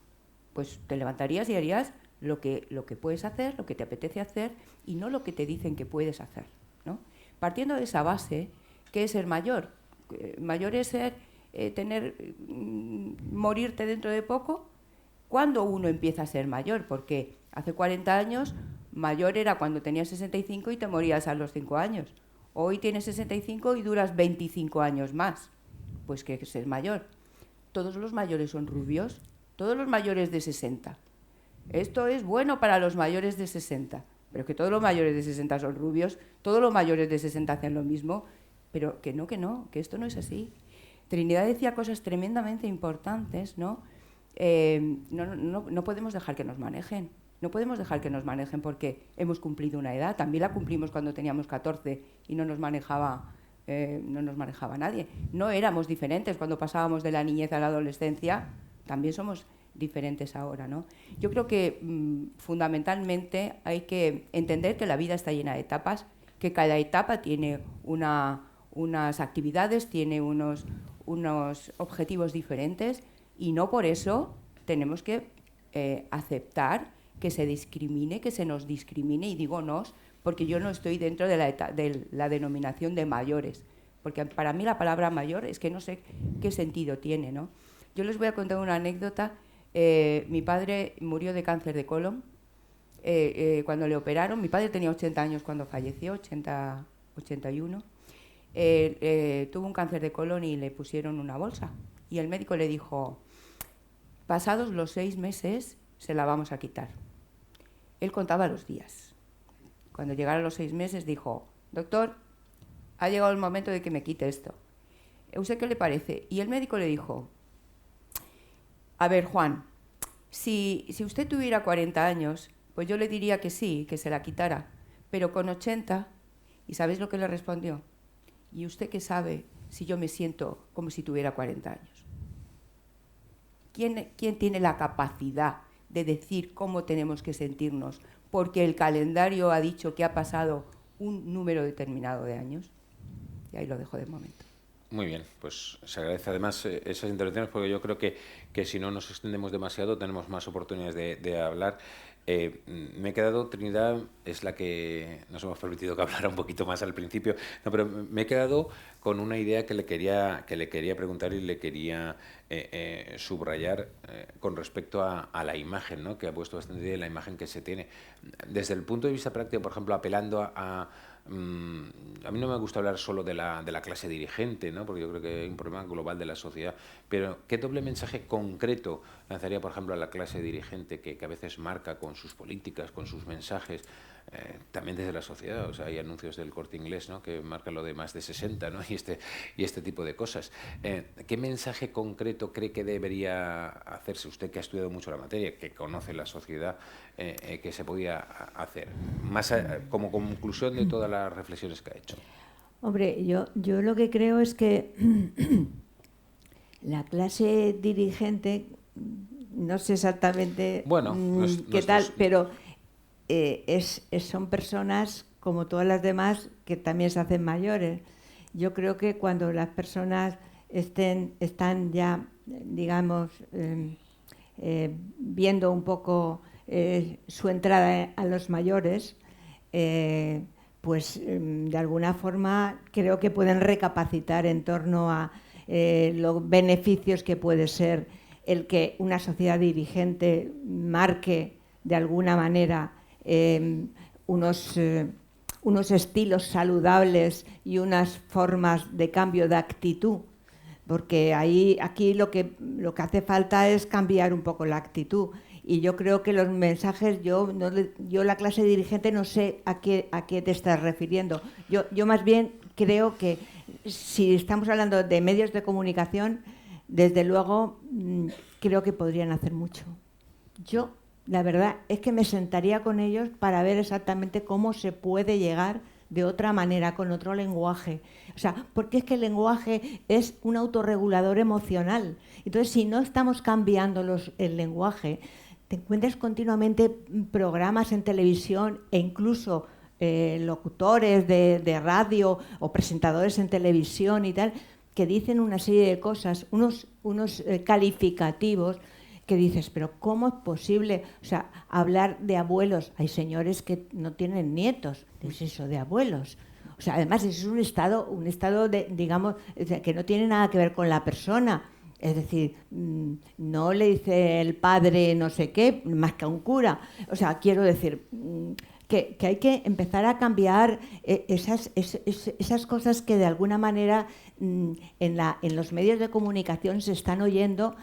Pues te levantarías y harías lo que puedes hacer, lo que te apetece hacer, y no lo que te dicen que puedes hacer, ¿no? Partiendo de esa base, ¿qué es ser mayor? Mayor es ser, morirte dentro de poco. ¿Cuándo uno empieza a ser mayor? Porque hace 40 años mayor era cuando tenías 65 y te morías a los 5 años. Hoy tienes 65 y duras 25 años más. Pues ¿qué es ser mayor? Todos los mayores son rubios, todos los mayores de 60. Esto es bueno para los mayores de 60, pero que todos los mayores de 60 son rubios, todos los mayores de 60 hacen lo mismo. Pero que que esto no es así. Trinidad decía cosas tremendamente importantes, ¿no? No podemos dejar que nos manejen. No podemos dejar que nos manejen porque hemos cumplido una edad. También la cumplimos cuando teníamos 14 y no nos manejaba nadie. No éramos diferentes cuando pasábamos de la niñez a la adolescencia. También somos diferentes ahora, ¿no? Yo creo que fundamentalmente hay que entender que la vida está llena de etapas, que cada etapa tiene unas actividades, tiene unos objetivos diferentes, y no por eso tenemos que aceptar que se discrimine, que se nos discrimine, y digo nos, porque yo no estoy dentro de la denominación de mayores, porque para mí la palabra mayor es que no sé qué sentido tiene, ¿no? Yo les voy a contar una anécdota. Mi padre murió de cáncer de colon cuando le operaron. Mi padre tenía 80 años cuando falleció, 81. Tuvo un cáncer de colon y le pusieron una bolsa. Y el médico le dijo, pasados los 6 meses se la vamos a quitar. Él contaba los días. Cuando llegaron los 6 meses dijo, doctor, ha llegado el momento de que me quite esto. ¿A usted qué le parece? Y el médico le dijo, a ver, Juan, si usted tuviera 40 años, pues yo le diría que sí, que se la quitara, pero con 80, ¿y sabéis lo que le respondió? ¿Y usted qué sabe si yo me siento como si tuviera 40 años? ¿Quién tiene la capacidad de decir cómo tenemos que sentirnos porque el calendario ha dicho que ha pasado un número determinado de años? Y ahí lo dejo de momento. Muy bien, pues se agradece además esas intervenciones porque yo creo que si no nos extendemos demasiado tenemos más oportunidades de hablar. Me he quedado, Trinidad es la que nos hemos permitido que hablara un poquito más al principio, no, pero me he quedado con una idea que le quería preguntar y le quería subrayar con respecto a la imagen, ¿no? Que ha puesto bastante de la imagen que se tiene. Desde el punto de vista práctico, por ejemplo, apelando a mí no me gusta hablar solo de la clase dirigente, ¿no? Porque yo creo que hay un problema global de la sociedad, pero ¿qué doble mensaje concreto lanzaría, por ejemplo, a la clase dirigente que a veces marca con sus políticas, con sus mensajes, también desde la sociedad? O sea, hay anuncios del Corte Inglés, ¿no? Que marcan lo de más de 60, ¿no? y este tipo de cosas. ¿Qué mensaje concreto cree que debería hacerse usted, que ha estudiado mucho la materia, que conoce la sociedad, que se podía hacer? Más como conclusión de todas las reflexiones que ha hecho. Hombre, yo lo que creo es que la clase dirigente, no sé exactamente qué tal, pero son personas como todas las demás que también se hacen mayores. Yo creo que cuando las personas están ya, digamos, viendo un poco su entrada a los mayores, pues de alguna forma creo que pueden recapacitar en torno a los beneficios que puede ser el que una sociedad dirigente marque de alguna manera unos estilos saludables y unas formas de cambio de actitud, porque aquí lo que hace falta es cambiar un poco la actitud. Y yo creo que los mensajes, yo la clase dirigente no sé a qué te estás refiriendo. Yo más bien creo que si estamos hablando de medios de comunicación, desde luego creo que podrían hacer mucho. Yo, la verdad, es que me sentaría con ellos para ver exactamente cómo se puede llegar de otra manera, con otro lenguaje. O sea, porque es que el lenguaje es un autorregulador emocional. Entonces, si no estamos cambiando el lenguaje, te encuentras continuamente programas en televisión e incluso locutores de radio o presentadores en televisión y tal, que dicen una serie de cosas, unos calificativos que dices, pero ¿cómo es posible? O sea, hablar de abuelos. Hay señores que no tienen nietos. ¿Qué es eso de abuelos? O sea, además es un estado de, digamos, que no tiene nada que ver con la persona. Es decir, no le dice el padre no sé qué, más que a un cura. O sea, quiero decir que hay que empezar a cambiar esas cosas que de alguna manera en los medios de comunicación se están oyendo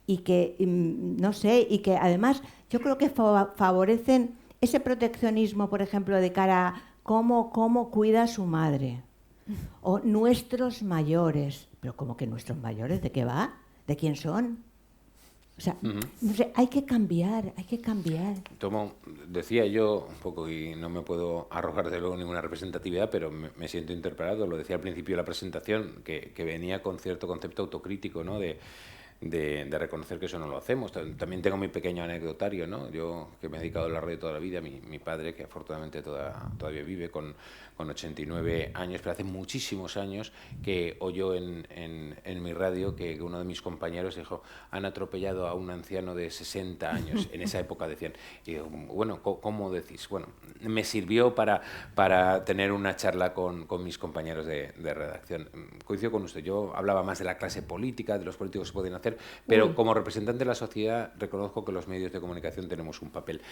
y que, no sé, y que además yo creo que favorecen ese proteccionismo, por ejemplo, de cara a cómo cuida a su madre. O nuestros mayores. Pero ¿cómo que nuestros mayores? ¿De qué va? ¿De quién son? O sea, no sé, hay que cambiar. Decía yo un poco, y no me puedo arrojar de luego ninguna representatividad, pero me siento interpelado, lo decía al principio de la presentación, que venía con cierto concepto autocrítico, ¿no? De reconocer que eso no lo hacemos. También tengo mi pequeño anecdotario, ¿no? Yo, que me he dedicado a la radio toda la vida, mi padre, que afortunadamente todavía vive con 89 años, pero hace muchísimos años que oyó en mi radio que uno de mis compañeros dijo, han atropellado a un anciano de 60 años. En esa época decían. Y digo, bueno, ¿cómo decís? Bueno, me sirvió para tener una charla con mis compañeros de redacción. Coincido con usted, yo hablaba más de la clase política, de los políticos que pueden hacer, pero como representante de la sociedad reconozco que los medios de comunicación tenemos un papel.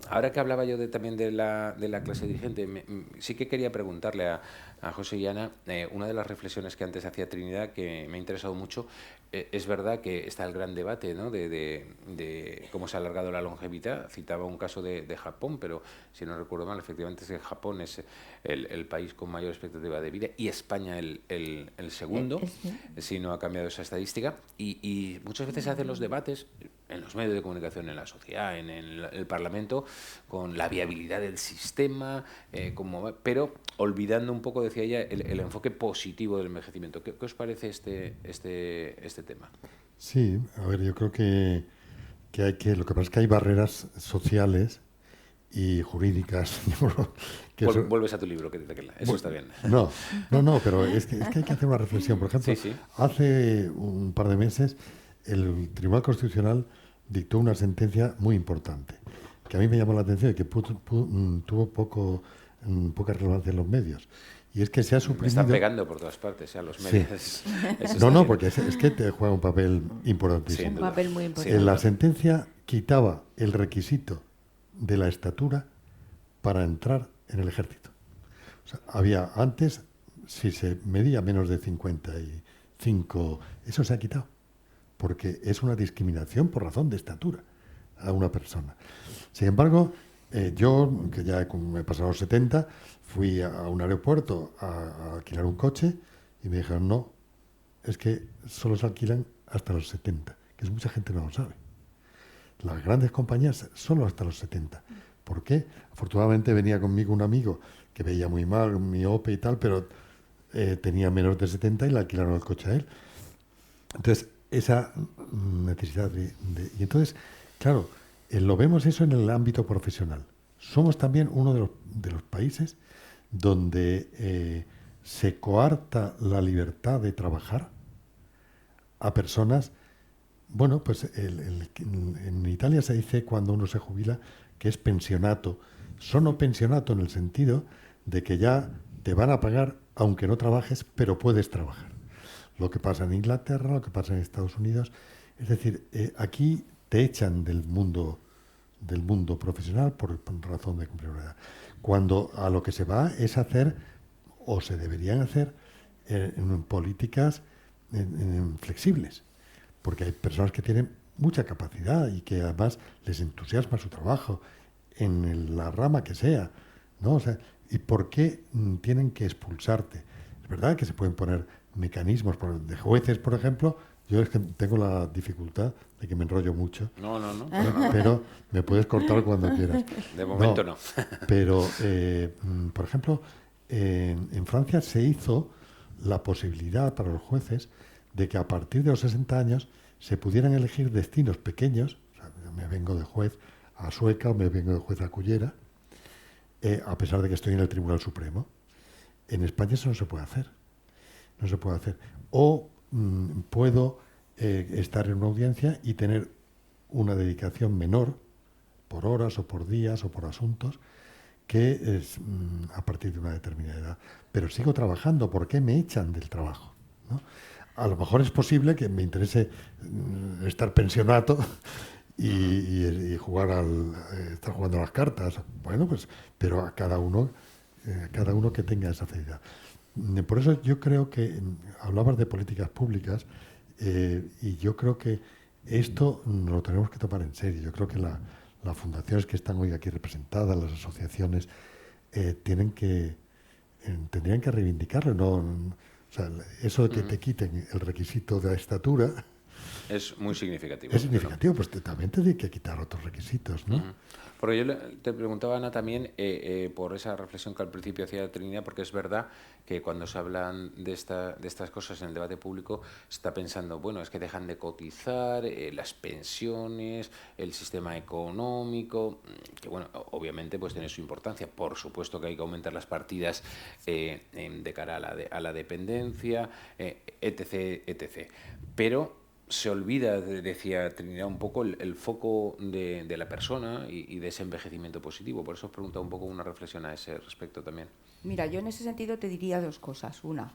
ahora que hablaba yo también de la clase dirigente, sí que quería preguntarle a José y Ana, una de las reflexiones que antes hacía Trinidad, que me ha interesado mucho. Es verdad que está el gran debate, ¿no?, de cómo se ha alargado la longevidad. Citaba un caso de Japón, pero si no recuerdo mal, efectivamente es que Japón es el país con mayor expectativa de vida y España el segundo, si no ha cambiado esa estadística. Y muchas veces se hacen los debates en los medios de comunicación, en la sociedad, en el Parlamento, con la viabilidad del sistema, pero olvidando un poco, decía ella, el enfoque positivo del envejecimiento. ¿Qué os parece este tema? Sí, a ver, yo creo que lo que pasa es que hay barreras sociales y jurídicas. Vuelves a tu libro, que eso está bien. No, pero es que hay que hacer una reflexión. Por ejemplo, Sí. hace un par de meses el Tribunal Constitucional dictó una sentencia muy importante, que a mí me llamó la atención y que tuvo poca relevancia en los medios. Y es que se ha suprimido... Me están pegando por todas partes, los medios. Sí. Porque es que te juega un papel importantísimo. Un papel muy importante. La sentencia quitaba el requisito de la estatura para entrar en el ejército. O sea, había antes, si se medía menos de 55, eso se ha quitado, porque es una discriminación por razón de estatura a una persona. Sin embargo, yo, que ya me he pasado los 70, fui a un aeropuerto a alquilar un coche y me dijeron, no, es que solo se alquilan hasta los 70, que es mucha gente no lo sabe. Las grandes compañías solo hasta los 70. ¿Por qué? Afortunadamente venía conmigo un amigo que veía muy mal, miope y tal, pero tenía menos de 70 y le alquilaron el coche a él. Entonces, esa necesidad y entonces, claro, lo vemos eso en el ámbito profesional. Somos también uno de los países donde se coarta la libertad de trabajar a personas. Bueno, pues en Italia se dice cuando uno se jubila que es pensionato. Sono pensionato en el sentido de que ya te van a pagar aunque no trabajes, pero puedes trabajar. Lo que pasa en Inglaterra, lo que pasa en Estados Unidos. Es decir, aquí te echan del mundo profesional por razón de cumplir una edad. Cuando a lo que se va es hacer, o se deberían hacer, en políticas flexibles. Porque hay personas que tienen mucha capacidad y que además les entusiasma su trabajo en la rama que sea, ¿no? O sea, ¿y por qué tienen que expulsarte? Es verdad que se pueden poner mecanismos de jueces, por ejemplo. Yo es que tengo la dificultad de que me enrollo mucho. No. Pero me puedes cortar cuando quieras. De momento no. Pero, por ejemplo, en Francia se hizo la posibilidad para los jueces de que a partir de los 60 años se pudieran elegir destinos pequeños. O sea, me vengo de juez a Sueca o me vengo de juez a Cullera, a pesar de que estoy en el Tribunal Supremo. En España eso no se puede hacer. No se puede hacer. O puedo estar en una audiencia y tener una dedicación menor, por horas o por días o por asuntos, que es a partir de una determinada edad. Pero sigo trabajando. ¿Por qué me echan del trabajo? ¿No? A lo mejor es posible que me interese estar pensionato y jugar estar jugando a las cartas. Bueno, pues, pero a cada uno que tenga esa facilidad. Por eso yo creo que hablabas de políticas públicas y yo creo que esto nos lo tenemos que tomar en serio. Yo creo que las fundaciones que están hoy aquí representadas, las asociaciones, tendrían que reivindicarlo. O sea, eso de que te quiten el requisito de la estatura es muy significativo. Es significativo, pues también te tiene que quitar otros requisitos, ¿no? Porque yo te preguntaba, Ana, también por esa reflexión que al principio hacía Trinidad, porque es verdad que cuando se hablan de estas cosas en el debate público, se está pensando, bueno, es que dejan de cotizar, las pensiones, el sistema económico, que bueno, obviamente pues tiene su importancia. Por supuesto que hay que aumentar las partidas de cara a la dependencia, etc. Pero se olvida, decía Trinidad, un poco el foco de la persona y de ese envejecimiento positivo. Por eso os preguntaba un poco una reflexión a ese respecto también. Mira, yo en ese sentido te diría dos cosas. Una,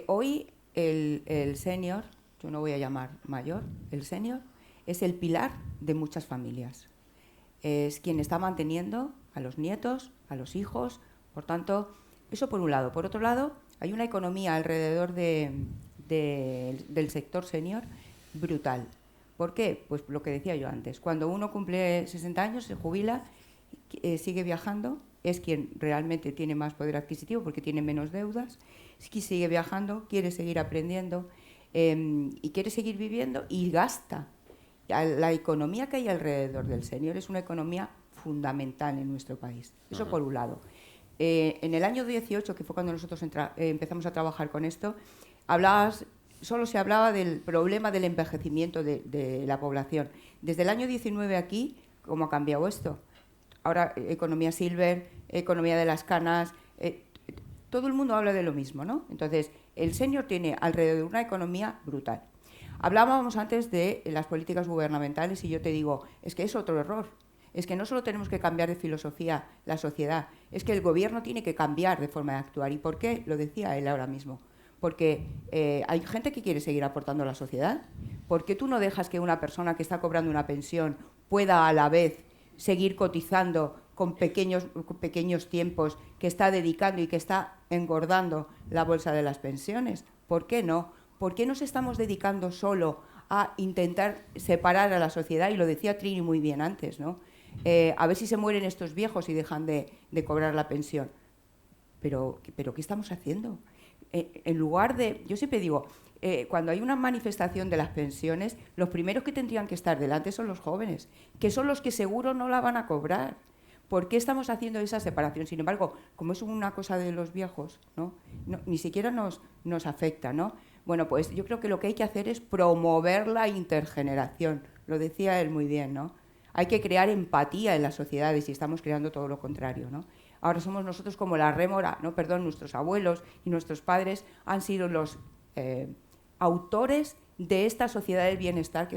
hoy el senior, yo no voy a llamar mayor, el senior es el pilar de muchas familias. es quien está manteniendo a los nietos, a los hijos. Por tanto, eso por un lado. Por otro lado, hay una economía alrededor del sector senior brutal. ¿Por qué? Pues lo que decía yo antes. Cuando uno cumple 60 años, se jubila, sigue viajando, es quien realmente tiene más poder adquisitivo porque tiene menos deudas, sigue viajando, quiere seguir aprendiendo y quiere seguir viviendo y gasta. La economía que hay alrededor del senior es una economía fundamental en nuestro país. Eso por un lado. En el año 18, que fue cuando nosotros empezamos a trabajar con esto, solo se hablaba del problema del envejecimiento de la población. Desde el año 19 aquí, ¿cómo ha cambiado esto? Ahora, economía silver, economía de las canas, todo el mundo habla de lo mismo, ¿no? Entonces, el senior tiene alrededor una economía brutal. Hablábamos antes de las políticas gubernamentales y yo te digo, es que es otro error. Es que no solo tenemos que cambiar de filosofía la sociedad, es que el gobierno tiene que cambiar de forma de actuar. ¿Y por qué? Lo decía él ahora mismo. Porque hay gente que quiere seguir aportando a la sociedad. ¿Por qué tú no dejas que una persona que está cobrando una pensión pueda a la vez seguir cotizando con pequeños tiempos, que está dedicando y que está engordando la bolsa de las pensiones? ¿Por qué no? ¿Por qué nos estamos dedicando solo a intentar separar a la sociedad? Y lo decía Trini muy bien antes, ¿no? A ver si se mueren estos viejos y dejan de cobrar la pensión. Pero ¿qué estamos haciendo? En lugar de... Yo siempre digo, cuando hay una manifestación de las pensiones, los primeros que tendrían que estar delante son los jóvenes, que son los que seguro no la van a cobrar. ¿Por qué estamos haciendo esa separación? Sin embargo, como es una cosa de los viejos, ¿no? Ni siquiera nos afecta, ¿no? Bueno, pues yo creo que lo que hay que hacer es promover la intergeneración. Lo decía él muy bien, ¿no? Hay que crear empatía en las sociedades y estamos creando todo lo contrario, ¿no? Ahora somos nosotros como la rémora, ¿no? Perdón, nuestros abuelos y nuestros padres han sido los autores de esta sociedad del bienestar que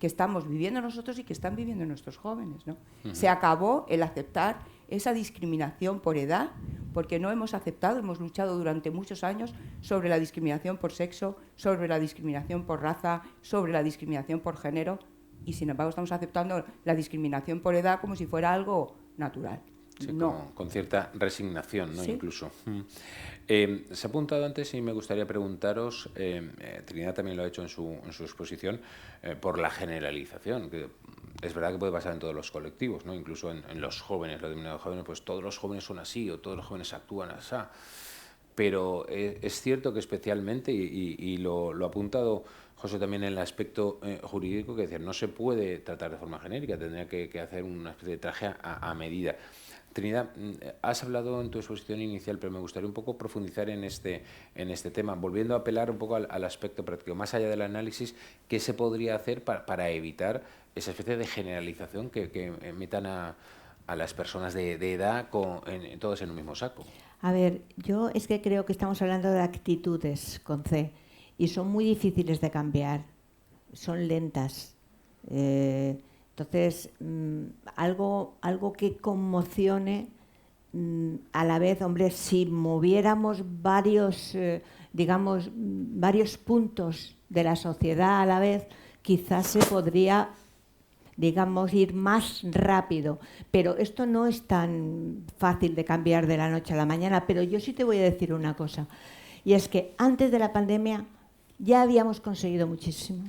estamos viviendo nosotros y que están viviendo nuestros jóvenes, ¿no? Se acabó el aceptar esa discriminación por edad, porque no hemos aceptado, hemos luchado durante muchos años sobre la discriminación por sexo, sobre la discriminación por raza, sobre la discriminación por género, y sin embargo estamos aceptando la discriminación por edad como si fuera algo natural. Sí, no. con cierta resignación, ¿no? ¿Sí? Incluso. Se ha apuntado antes y me gustaría preguntaros, Trinidad también lo ha hecho en su exposición, por la generalización, que es verdad que puede pasar en todos los colectivos, ¿no? Incluso en los jóvenes, los denominados jóvenes, pues todos los jóvenes son así o todos los jóvenes actúan así. Pero es cierto que especialmente, y lo ha apuntado José también en el aspecto jurídico, que decir, no se puede tratar de forma genérica, tendría que hacer una especie de traje a medida. Trinidad, has hablado en tu exposición inicial, pero me gustaría un poco profundizar en este tema, volviendo a apelar un poco al aspecto práctico, más allá del análisis, ¿qué se podría hacer para evitar esa especie de generalización que metan a las personas de edad todos en un mismo saco? A ver, yo es que creo que estamos hablando de actitudes con C y son muy difíciles de cambiar, son lentas. Entonces, algo que conmocione a la vez, hombre, si moviéramos varios puntos de la sociedad a la vez, quizás se podría, digamos, ir más rápido. Pero esto no es tan fácil de cambiar de la noche a la mañana. Pero yo sí te voy a decir una cosa, y es que antes de la pandemia ya habíamos conseguido muchísimo.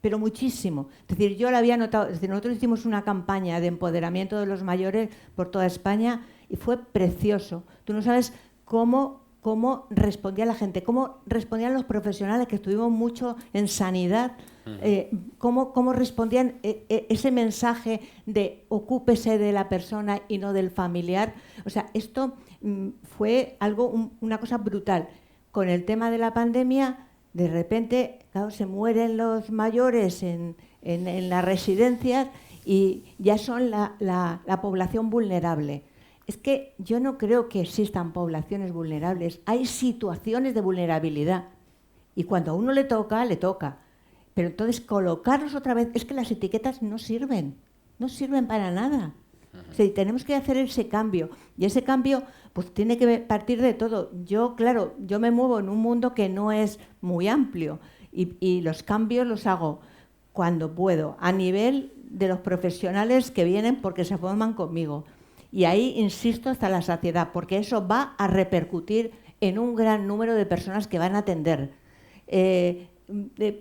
Pero muchísimo. Es decir, yo lo había notado, nosotros hicimos una campaña de empoderamiento de los mayores por toda España y fue precioso. Tú no sabes cómo respondía la gente, cómo respondían los profesionales, que estuvimos mucho en sanidad, cómo respondían ese mensaje de ocúpese de la persona y no del familiar. O sea, esto fue una cosa brutal. Con el tema de la pandemia, de repente, claro, se mueren los mayores en las residencias y ya son la población vulnerable. Es que yo no creo que existan poblaciones vulnerables. Hay situaciones de vulnerabilidad. Y cuando a uno le toca, le toca. Pero entonces colocarlos otra vez, es que las etiquetas no sirven para nada. O sea, tenemos que hacer ese cambio. Y ese cambio pues tiene que partir de todo. Yo me muevo en un mundo que no es muy amplio y los cambios los hago cuando puedo, a nivel de los profesionales que vienen porque se forman conmigo. Y ahí insisto hasta la saciedad, porque eso va a repercutir en un gran número de personas que van a atender.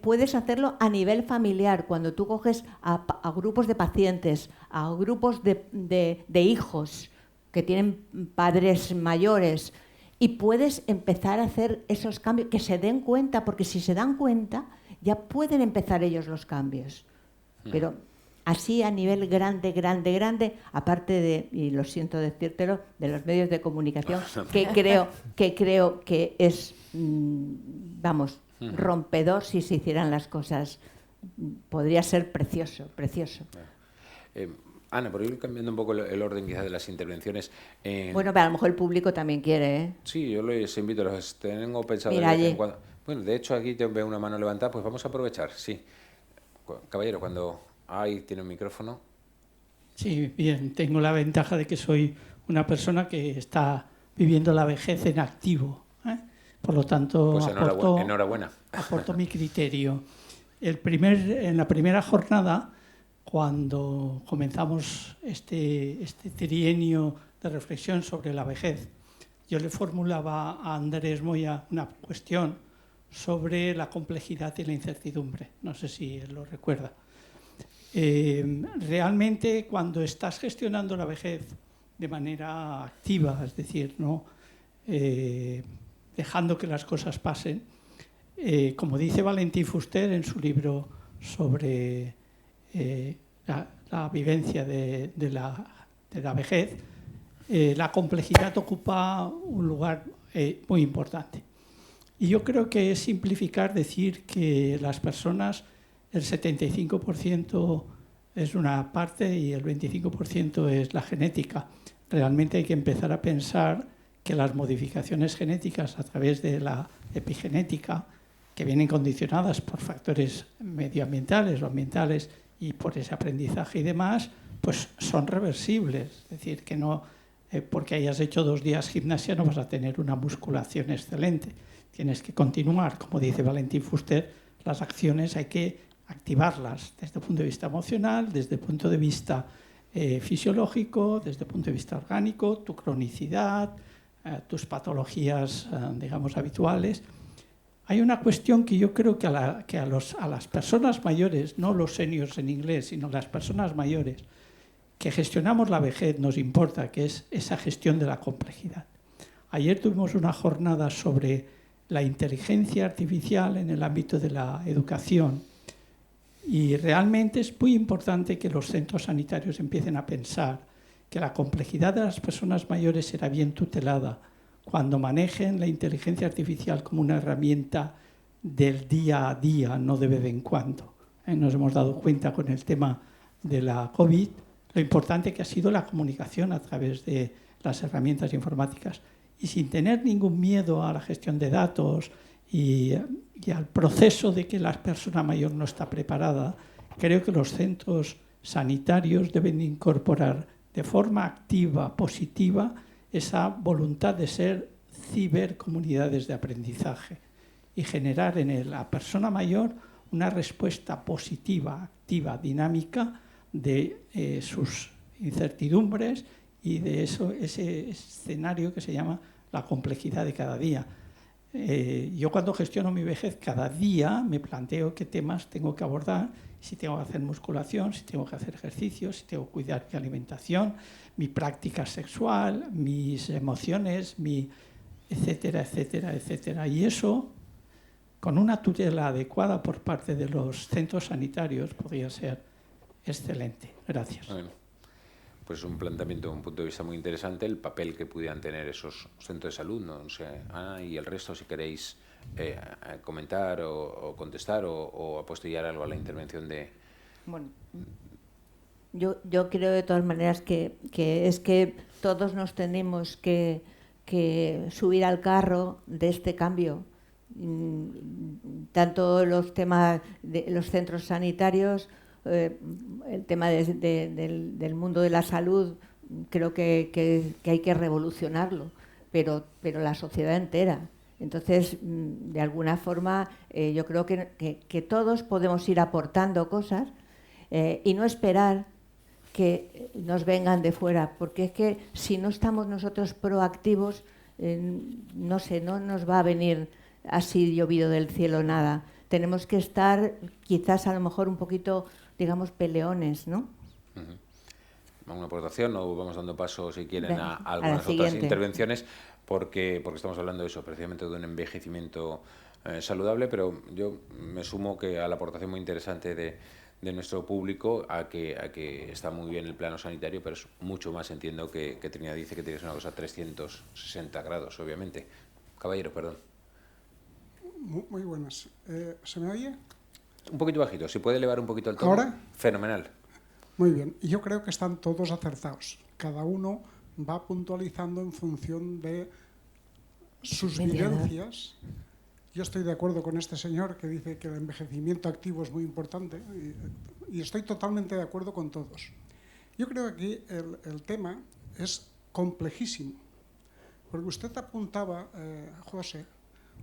Puedes hacerlo a nivel familiar, cuando tú coges a grupos de pacientes, a grupos de hijos que tienen padres mayores, y puedes empezar a hacer esos cambios, que se den cuenta, porque si se dan cuenta, ya pueden empezar ellos los cambios. Pero así a nivel grande, aparte de, y lo siento decírtelo, de los medios de comunicación, que creo que es, rompedor si se hicieran las cosas. Podría ser precioso. Ana, por ir cambiando un poco el orden quizás de las intervenciones. Bueno, pero a lo mejor el público también quiere, ¿eh? Sí, yo les invito, los tengo pensado Mira, de vez en allí. cuando. Bueno, de hecho aquí te veo una mano levantada, pues vamos a aprovechar, sí. Caballero, cuando ahí tiene un micrófono. Sí, bien, tengo la ventaja de que soy una persona que está viviendo la vejez en activo, ¿eh? Por lo tanto, Pues enhorabuena. Aporto mi criterio. En la primera jornada, cuando comenzamos este trienio de reflexión sobre la vejez, yo le formulaba a Andrés Moya una cuestión sobre la complejidad y la incertidumbre. No sé si él lo recuerda. Realmente, cuando estás gestionando la vejez de manera activa, es decir, ¿no? Dejando que las cosas pasen, como dice Valentín Fuster en su libro sobre la vivencia de la vejez, la complejidad ocupa un lugar muy importante. Y yo creo que es simplificar decir que las personas, el 75% es una parte y el 25% es la genética. Realmente hay que empezar a pensar que las modificaciones genéticas a través de la epigenética, que vienen condicionadas por factores medioambientales o ambientales y por ese aprendizaje y demás, pues son reversibles. Es decir, que no porque hayas hecho 2 días gimnasia no vas a tener una musculación excelente. Tienes que continuar, como dice Valentín Fuster, las acciones hay que activarlas desde el punto de vista emocional, desde el punto de vista fisiológico, desde el punto de vista orgánico, tu cronicidad, tus patologías, digamos, habituales. Hay una cuestión que yo creo que a las personas mayores, no los seniors en inglés, sino las personas mayores, que gestionamos la vejez nos importa, que es esa gestión de la complejidad. Ayer tuvimos una jornada sobre la inteligencia artificial en el ámbito de la educación y realmente es muy importante que los centros sanitarios empiecen a pensar que la complejidad de las personas mayores será bien tutelada cuando manejen la inteligencia artificial como una herramienta del día a día, no de vez en cuando. Nos hemos dado cuenta con el tema de la COVID lo importante que ha sido la comunicación a través de las herramientas informáticas y sin tener ningún miedo a la gestión de datos y al proceso de que la persona mayor no está preparada, creo que los centros sanitarios deben incorporar de forma activa, positiva, esa voluntad de ser cibercomunidades de aprendizaje y generar en la persona mayor una respuesta positiva, activa, dinámica de sus incertidumbres y de ese escenario que se llama la complejidad de cada día. Yo cuando gestiono mi vejez, cada día me planteo qué temas tengo que abordar, si tengo que hacer musculación, si tengo que hacer ejercicio, si tengo que cuidar mi alimentación, mi práctica sexual, mis emociones, etcétera, etcétera, etcétera. Y eso, con una tutela adecuada por parte de los centros sanitarios, podría ser excelente. Gracias. Bueno, pues un planteamiento, un punto de vista muy interesante, el papel que pudieran tener esos centros de salud, no sé, Ana y el resto, si queréis comentar o contestar o apostillar algo a la intervención de... Bueno, yo creo de todas maneras que es que todos nos tenemos que subir al carro de este cambio. Tanto los temas de los centros sanitarios, el tema del mundo de la salud, creo que hay que revolucionarlo, pero la sociedad entera. Entonces, de alguna forma, yo creo que todos podemos ir aportando cosas y no esperar que nos vengan de fuera, porque es que si no estamos nosotros proactivos, no sé, no nos va a venir así llovido del cielo nada. Tenemos que estar quizás a lo mejor un poquito, digamos, peleones, ¿no? Una aportación o vamos dando paso, si quieren, a algunas siguiente. otras intervenciones, porque estamos hablando de eso, precisamente de un envejecimiento saludable, pero yo me sumo que a la aportación muy interesante de nuestro público a que está muy bien el plano sanitario, pero es mucho más, entiendo, que Trinidad dice que tienes una cosa 360 grados, obviamente. Caballero, perdón. Muy buenas. ¿Se me oye? Un poquito bajito, si puede elevar un poquito el tono. ¿Ahora? Fenomenal. Muy bien. Y yo creo que están todos acertados. Cada uno va puntualizando en función de sus vivencias. Yo estoy de acuerdo con este señor que dice que el envejecimiento activo es muy importante y estoy totalmente de acuerdo con todos. Yo creo que aquí el tema es complejísimo, porque usted apuntaba, José,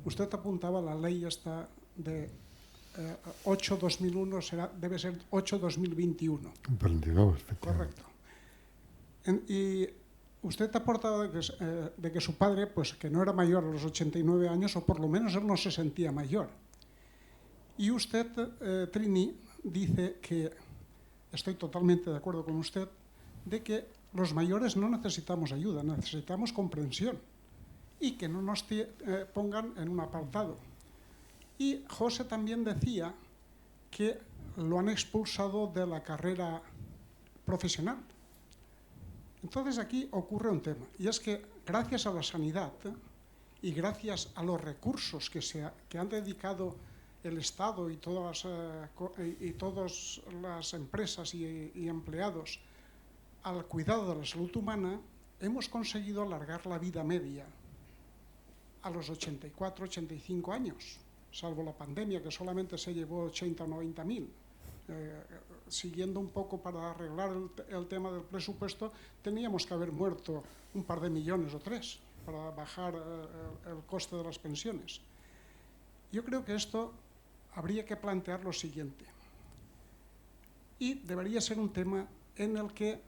la ley esta de 8-2001 debe ser 8-2021. 22, efectivamente. Correcto. Y usted aportaba de que su padre, pues que no era mayor a los 89 años, o por lo menos él no se sentía mayor. Y usted, Trini, dice que, estoy totalmente de acuerdo con usted, de que los mayores no necesitamos ayuda, necesitamos comprensión y que no nos pongan en un apartado. Y José también decía que lo han expulsado de la carrera profesional. Entonces aquí ocurre un tema, y es que gracias a la sanidad y gracias a los recursos que han dedicado el Estado y todas las empresas y empleados al cuidado de la salud humana, hemos conseguido alargar la vida media a los 84, 85 años, salvo la pandemia, que solamente se llevó 80 o 90.000. Siguiendo un poco para arreglar el tema del presupuesto, teníamos que haber muerto un par de millones o 3 para bajar el coste de las pensiones. Yo creo que esto habría que plantear lo siguiente, y debería ser un tema en el que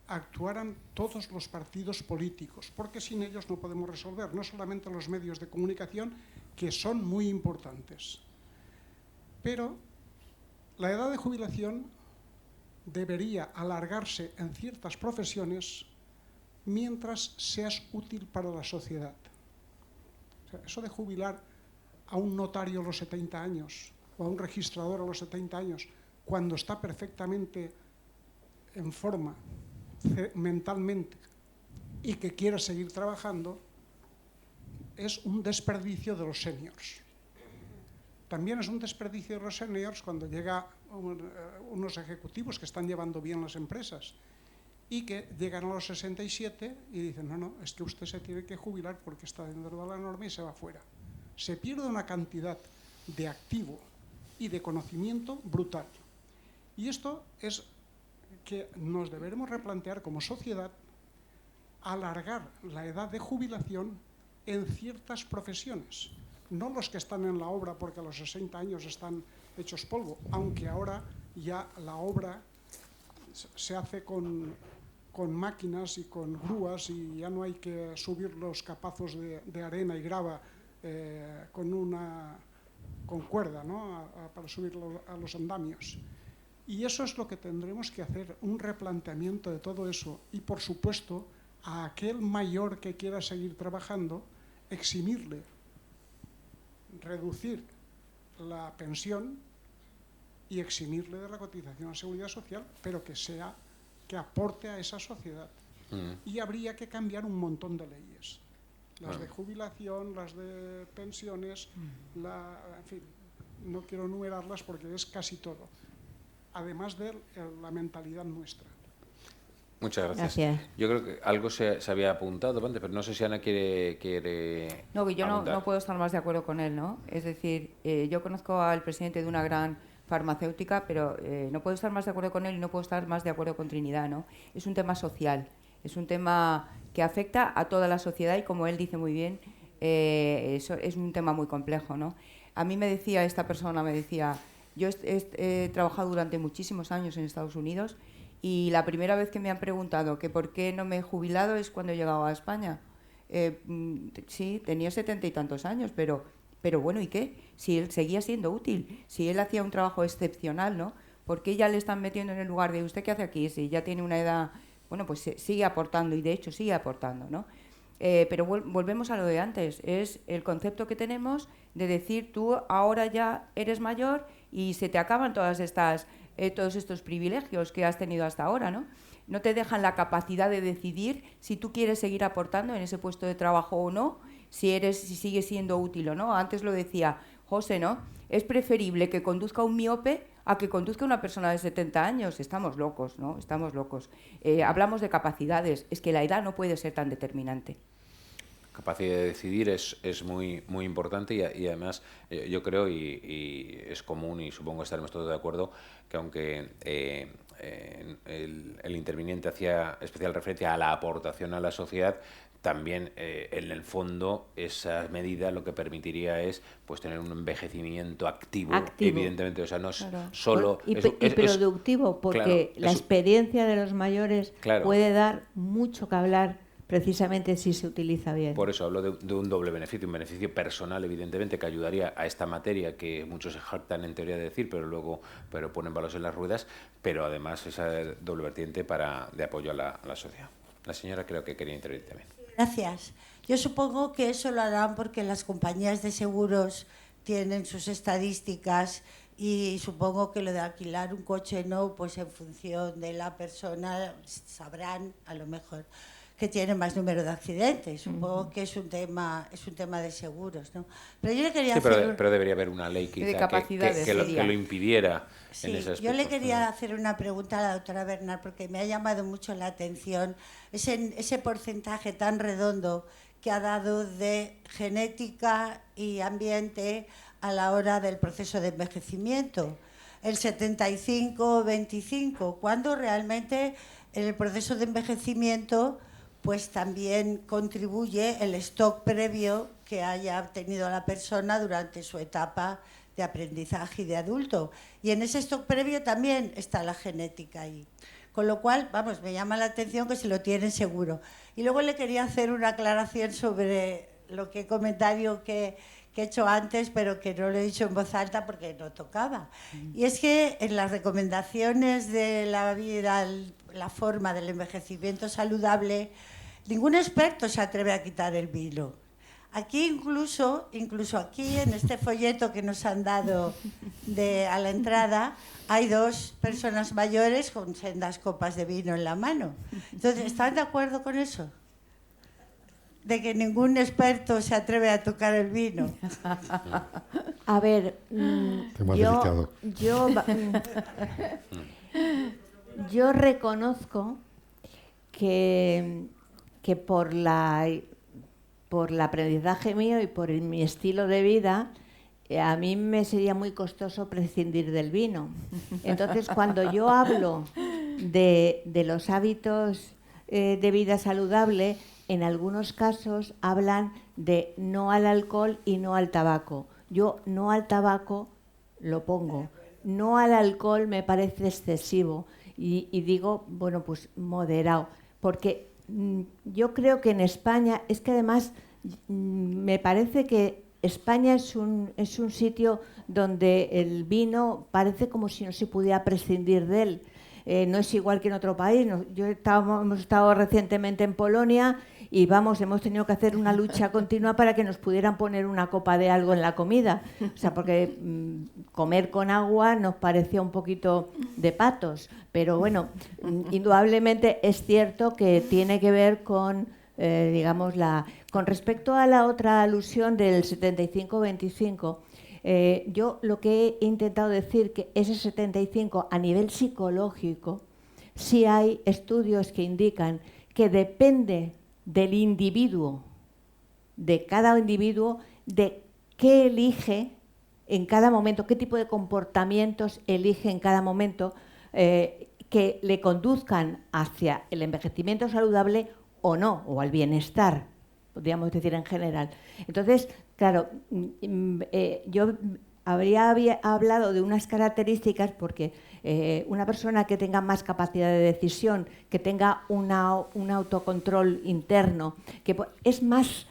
actuaran todos los partidos políticos, porque sin ellos no podemos resolver, no solamente los medios de comunicación, que son muy importantes, pero la edad de jubilación debería alargarse en ciertas profesiones mientras seas útil para la sociedad. O sea, eso de jubilar a un notario a los 70 años o a un registrador a los 70 años, cuando está perfectamente en forma mentalmente y que quiera seguir trabajando, es un desperdicio de los seniors. También es un desperdicio de los seniors cuando llega unos ejecutivos que están llevando bien las empresas y que llegan a los 67 y dicen, no, es que usted se tiene que jubilar porque está dentro de la norma y se va fuera. Se pierde una cantidad de activo y de conocimiento brutal. Y esto es que nos deberemos replantear como sociedad, alargar la edad de jubilación en ciertas profesiones. No los que están en la obra porque a los 60 años están hechos polvo, aunque ahora ya la obra se hace con máquinas y con grúas y ya no hay que subir los capazos de arena y grava con cuerda, ¿no? Para subirlo a los andamios. Y eso es lo que tendremos que hacer, un replanteamiento de todo eso y, por supuesto, a aquel mayor que quiera seguir trabajando, eximirle, reducir la pensión y eximirle de la cotización a la seguridad social, pero que aporte a esa sociedad. Y habría que cambiar un montón de leyes, las de jubilación, las de pensiones, en fin, no quiero enumerarlas porque es casi todo, además de la mentalidad nuestra. Muchas gracias. Gracias. Yo creo que algo se había apuntado antes, pero no sé si Ana quiere No, que yo apuntar. no puedo estar más de acuerdo con él, ¿no? Es decir, yo conozco al presidente de una gran farmacéutica, pero no puedo estar más de acuerdo con él y no puedo estar más de acuerdo con Trinidad, ¿no? Es un tema social, es un tema que afecta a toda la sociedad y, como él dice muy bien, eso es un tema muy complejo, ¿no? A mí me decía esta persona, Yo he trabajado durante muchísimos años en Estados Unidos y la primera vez que me han preguntado que por qué no me he jubilado es cuando he llegado a España. Sí, tenía 70 y tantos años, pero bueno, ¿y qué? Si él seguía siendo útil, si él hacía un trabajo excepcional, ¿no? ¿Por qué ya le están metiendo en el lugar de usted qué hace aquí? Si ya tiene una edad, bueno, pues sigue aportando y de hecho sigue aportando, ¿no? Pero volvemos a lo de antes, es el concepto que tenemos de decir tú ahora ya eres mayor y se te acaban todos estos privilegios que has tenido hasta ahora, ¿no? No te dejan la capacidad de decidir si tú quieres seguir aportando en ese puesto de trabajo o no, si sigues siendo útil o no. Antes lo decía José, ¿no? Es preferible que conduzca un miope a que conduzca una persona de 70 años. Estamos locos, ¿no? Estamos locos. Hablamos de capacidades. Es que la edad no puede ser tan determinante. Capacidad de decidir es muy, muy importante y además yo creo, y es común y supongo que estaremos todos de acuerdo, que aunque el interviniente hacía especial referencia a la aportación a la sociedad, también en el fondo esa medida lo que permitiría es pues tener un envejecimiento activo. Evidentemente, o sea, no es claro. solo y productivo, porque claro, la experiencia de los mayores puede dar mucho que hablar precisamente si se utiliza bien. Por eso hablo de un doble beneficio, un beneficio personal, evidentemente, que ayudaría a esta materia que muchos se jactan en teoría de decir, pero ponen palos en las ruedas, pero además esa doble vertiente de apoyo a la sociedad. La señora creo que quería intervenir también. Gracias. Yo supongo que eso lo harán porque las compañías de seguros tienen sus estadísticas y supongo que lo de alquilar un coche no, pues en función de la persona sabrán a lo mejor que tiene más número de accidentes. Supongo que es un tema de seguros, ¿no? Pero yo le quería pero debería haber una ley quizá que lo impidiera en ese aspecto. Yo le quería hacer una pregunta a la doctora Bernal porque me ha llamado mucho la atención ese porcentaje tan redondo que ha dado de genética y ambiente a la hora del proceso de envejecimiento. El 75-25, cuando realmente en el proceso de envejecimiento pues también contribuye el stock previo que haya tenido la persona durante su etapa de aprendizaje y de adulto. Y en ese stock previo también está la genética ahí. Con lo cual, vamos, me llama la atención que se lo tienen seguro. Y luego le quería hacer una aclaración sobre comentario que he hecho antes, pero que no lo he dicho en voz alta porque no tocaba. Y es que en las recomendaciones de la vida, la forma del envejecimiento saludable, ningún experto se atreve a quitar el vino. Aquí incluso aquí en este folleto que nos han dado a la entrada, hay 2 personas mayores con sendas copas de vino en la mano. Entonces, ¿están de acuerdo con eso? De que ningún experto se atreve a tocar el vino. A ver, yo reconozco que por el aprendizaje mío y por mi estilo de vida, a mí me sería muy costoso prescindir del vino. Entonces, cuando yo hablo de los hábitos de vida saludable, en algunos casos hablan de no al alcohol y no al tabaco. Yo no al tabaco lo pongo, no al alcohol me parece excesivo y digo, bueno, pues moderado, porque yo creo que en España, es que además me parece que España es un sitio donde el vino parece como si no se pudiera prescindir de él. No es igual que en otro país. Hemos estado recientemente en Polonia y hemos tenido que hacer una lucha continua para que nos pudieran poner una copa de algo en la comida. O sea, porque comer con agua nos parecía un poquito de patos. Pero bueno, indudablemente es cierto que tiene que ver con, con respecto a la otra alusión del 75-25, yo lo que he intentado decir que ese 75 a nivel psicológico, sí hay estudios que indican que depende del individuo, de cada individuo, de qué elige en cada momento, qué tipo de comportamientos elige en cada momento que le conduzcan hacia el envejecimiento saludable o no, o al bienestar, podríamos decir en general. Entonces, claro, yo había hablado de unas características porque una persona que tenga más capacidad de decisión, que tenga un autocontrol interno, que es más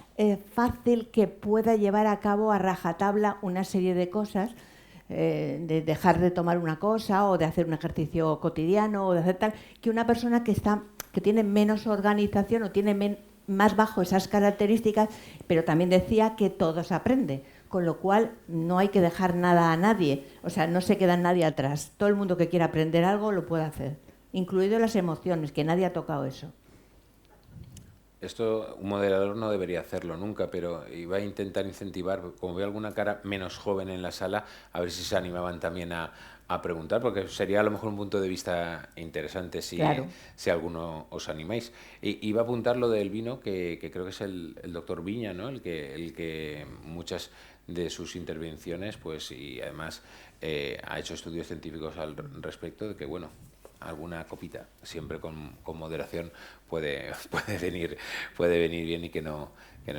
fácil que pueda llevar a cabo a rajatabla una serie de cosas, de dejar de tomar una cosa o de hacer un ejercicio cotidiano o de hacer tal, que una persona que tiene menos organización o tiene más bajo esas características, pero también decía que todo se aprende, con lo cual no hay que dejar nada a nadie, o sea, no se queda nadie atrás. Todo el mundo que quiera aprender algo lo puede hacer, incluido las emociones, que nadie ha tocado eso. Esto un moderador no debería hacerlo nunca, pero iba a intentar incentivar, como veo alguna cara menos joven en la sala, a ver si se animaban también a preguntar, porque sería a lo mejor un punto de vista interesante si, claro, si alguno os animáis. Iba a apuntar lo del vino, que creo que es el doctor Viña, ¿no? el que muchas de sus intervenciones, pues, y además ha hecho estudios científicos al respecto, de que, bueno, alguna copita, siempre con moderación, puede venir bien y que no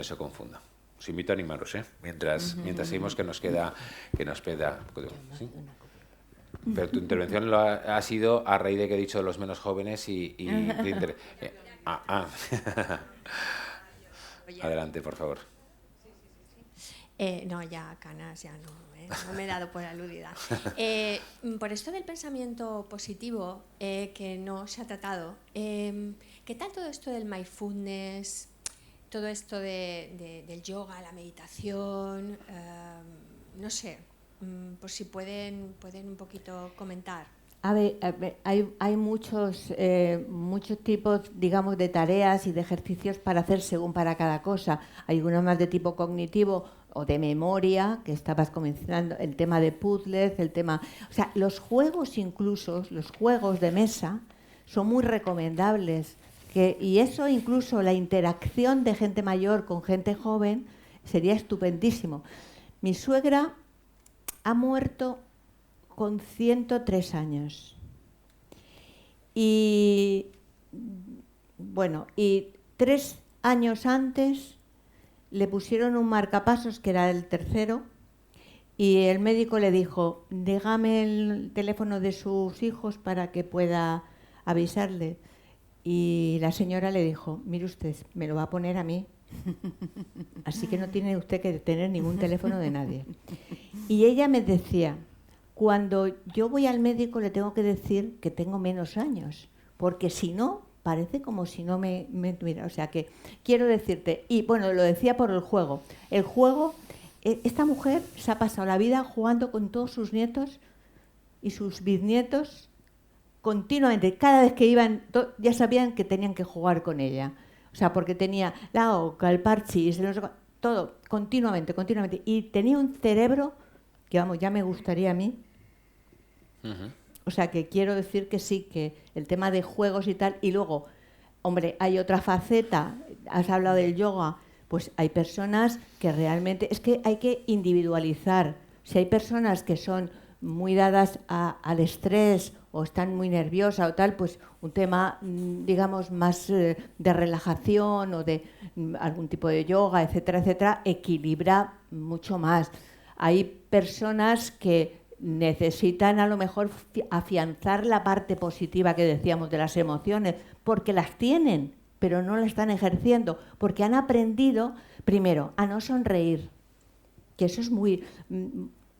se confunda. Os invito a animaros, mientras seguimos, que nos queda. ¿Sí? Pero tu intervención ha sido a raíz de que he dicho los menos jóvenes Adelante, por favor. No, ya canas, ya no me he dado por aludida. Por esto del pensamiento positivo, que no se ha tratado, ¿qué tal todo esto del mindfulness, todo esto del yoga, la meditación? No sé, por si pueden un poquito comentar. A ver, hay muchos tipos, digamos, de tareas y de ejercicios para hacer según para cada cosa. Hay uno más de tipo cognitivo o de memoria, que estabas comenzando, el tema de puzzles, o sea, los juegos incluso, los juegos de mesa, son muy recomendables. Y eso, incluso la interacción de gente mayor con gente joven, sería estupendísimo. Mi suegra ha muerto con 103 años. Y bueno, y 3 años antes le pusieron un marcapasos, que era el tercero, y el médico le dijo: déjame el teléfono de sus hijos para que pueda avisarle. Y la señora le dijo: mire usted, me lo va a poner a mí, así que no tiene usted que tener ningún teléfono de nadie. Y ella me decía: cuando yo voy al médico le tengo que decir que tengo menos años, porque si no, parece como si no me tuviera. O sea que quiero decirte, y bueno, lo decía por el juego. El juego, esta mujer se ha pasado la vida jugando con todos sus nietos y sus bisnietos continuamente. Cada vez que iban, ya sabían que tenían que jugar con ella. O sea, porque tenía la oca, el parchís, todo, continuamente. Y tenía un cerebro que, vamos, ya me gustaría a mí. O sea, que quiero decir que sí, que el tema de juegos y tal. Y luego, hombre, hay otra faceta, has hablado del yoga, pues hay personas que realmente, es que hay que individualizar. Si hay personas que son muy dadas al estrés o están muy nerviosas o tal, pues un tema, digamos, más de relajación o de algún tipo de yoga, etcétera, etcétera, equilibra mucho más. Hay personas que necesitan a lo mejor afianzar la parte positiva que decíamos de las emociones, porque las tienen, pero no las están ejerciendo, porque han aprendido, primero, a no sonreír, que eso es muy...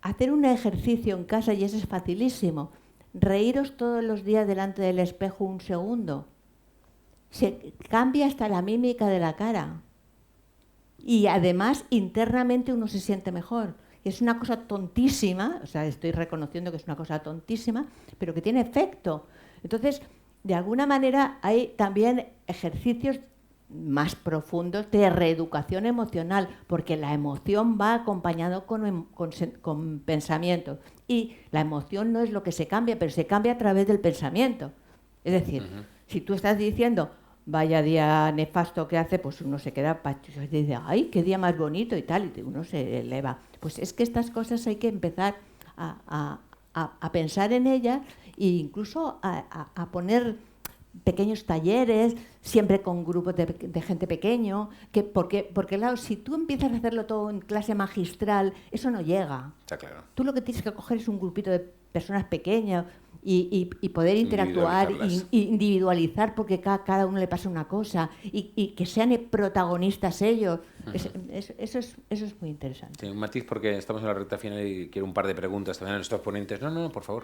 hacer un ejercicio en casa, y eso es facilísimo. Reíros todos los días delante del espejo un segundo. Se cambia hasta la mímica de la cara. Y además, internamente uno se siente mejor. Es una cosa tontísima, o sea, estoy reconociendo que es una cosa tontísima, pero que tiene efecto. Entonces, de alguna manera, hay también ejercicios más profundos de reeducación emocional, porque la emoción va acompañado con pensamiento. Y la emoción no es lo que se cambia, pero se cambia a través del pensamiento. Es decir, si tú estás diciendo: vaya día nefasto que hace, pues uno se queda pachucho y dice: ay, qué día más bonito y tal, y uno se eleva. Pues es que estas cosas hay que empezar a pensar en ellas e incluso a poner pequeños talleres, siempre con grupos de gente pequeño, porque claro, si tú empiezas a hacerlo todo en clase magistral, eso no llega. Está claro. Tú lo que tienes que coger es un grupito de personas pequeñas y poder interactuar e individualizar, porque cada uno le pasa una cosa, y que sean protagonistas ellos. Eso es muy interesante. Sí, un matiz, porque estamos en la recta final y quiero un par de preguntas también a nuestros ponentes. No, por favor.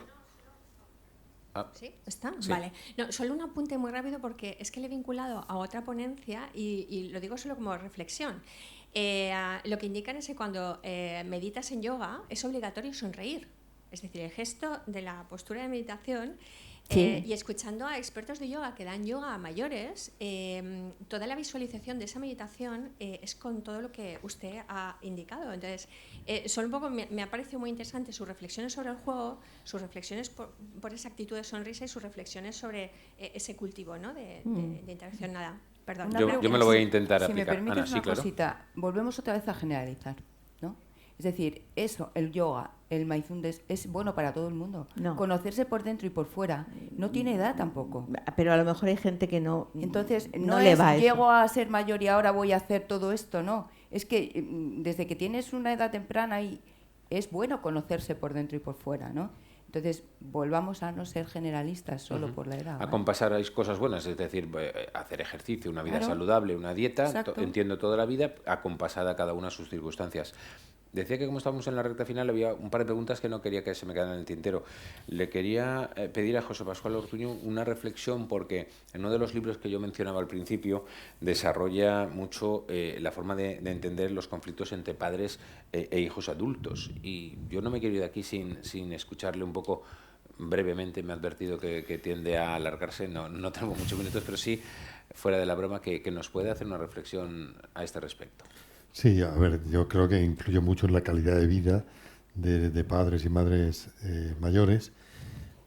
¿Sí? ¿Está? Sí. Vale. No, solo un apunte muy rápido, porque es que le he vinculado a otra ponencia y lo digo solo como reflexión. Lo que indican es que cuando meditas en yoga es obligatorio sonreír. Es decir, el gesto de la postura de meditación. Sí. Y escuchando a expertos de yoga que dan yoga a mayores, toda la visualización de esa meditación es con todo lo que usted ha indicado. Entonces, solo un poco me ha parecido muy interesante sus reflexiones sobre el juego, sus reflexiones por esa actitud de sonrisa y sus reflexiones sobre ese cultivo, ¿no? de interacción. Nada, perdón. Yo me lo voy a intentar si aplicar. Si me permites Ana, sí, una claro. cosita, volvemos otra vez a generalizar, ¿no? Es decir, eso, el yoga, el mindfulness, es bueno para todo el mundo. No. Conocerse por dentro y por fuera no tiene edad tampoco. Pero a lo mejor hay gente que no. Entonces, no no le es va eso. llego a ser mayor y ahora voy a hacer todo esto, no. Es que desde que tienes una edad temprana es bueno conocerse por dentro y por fuera, ¿no? Entonces, volvamos a no ser generalistas solo por la edad. ¿vale? Acompasaréis cosas buenas, es decir, hacer ejercicio, una vida Claro. saludable, una dieta, Exacto. entiendo toda la vida, acompasada cada una a sus circunstancias. Decía que como estamos en la recta final había un par de preguntas que no quería que se me quedaran en el tintero. Le quería pedir a José Pascual Ortuño una reflexión, porque en uno de los libros que yo mencionaba al principio desarrolla mucho la forma de entender los conflictos entre padres e hijos adultos. Y yo no me quiero ir de aquí sin escucharle un poco brevemente. Me ha advertido que tiende a alargarse, no tengo muchos minutos, pero sí, fuera de la broma, que nos puede hacer una reflexión a este respecto. Sí, a ver, yo creo que influye mucho en la calidad de vida de padres y madres mayores,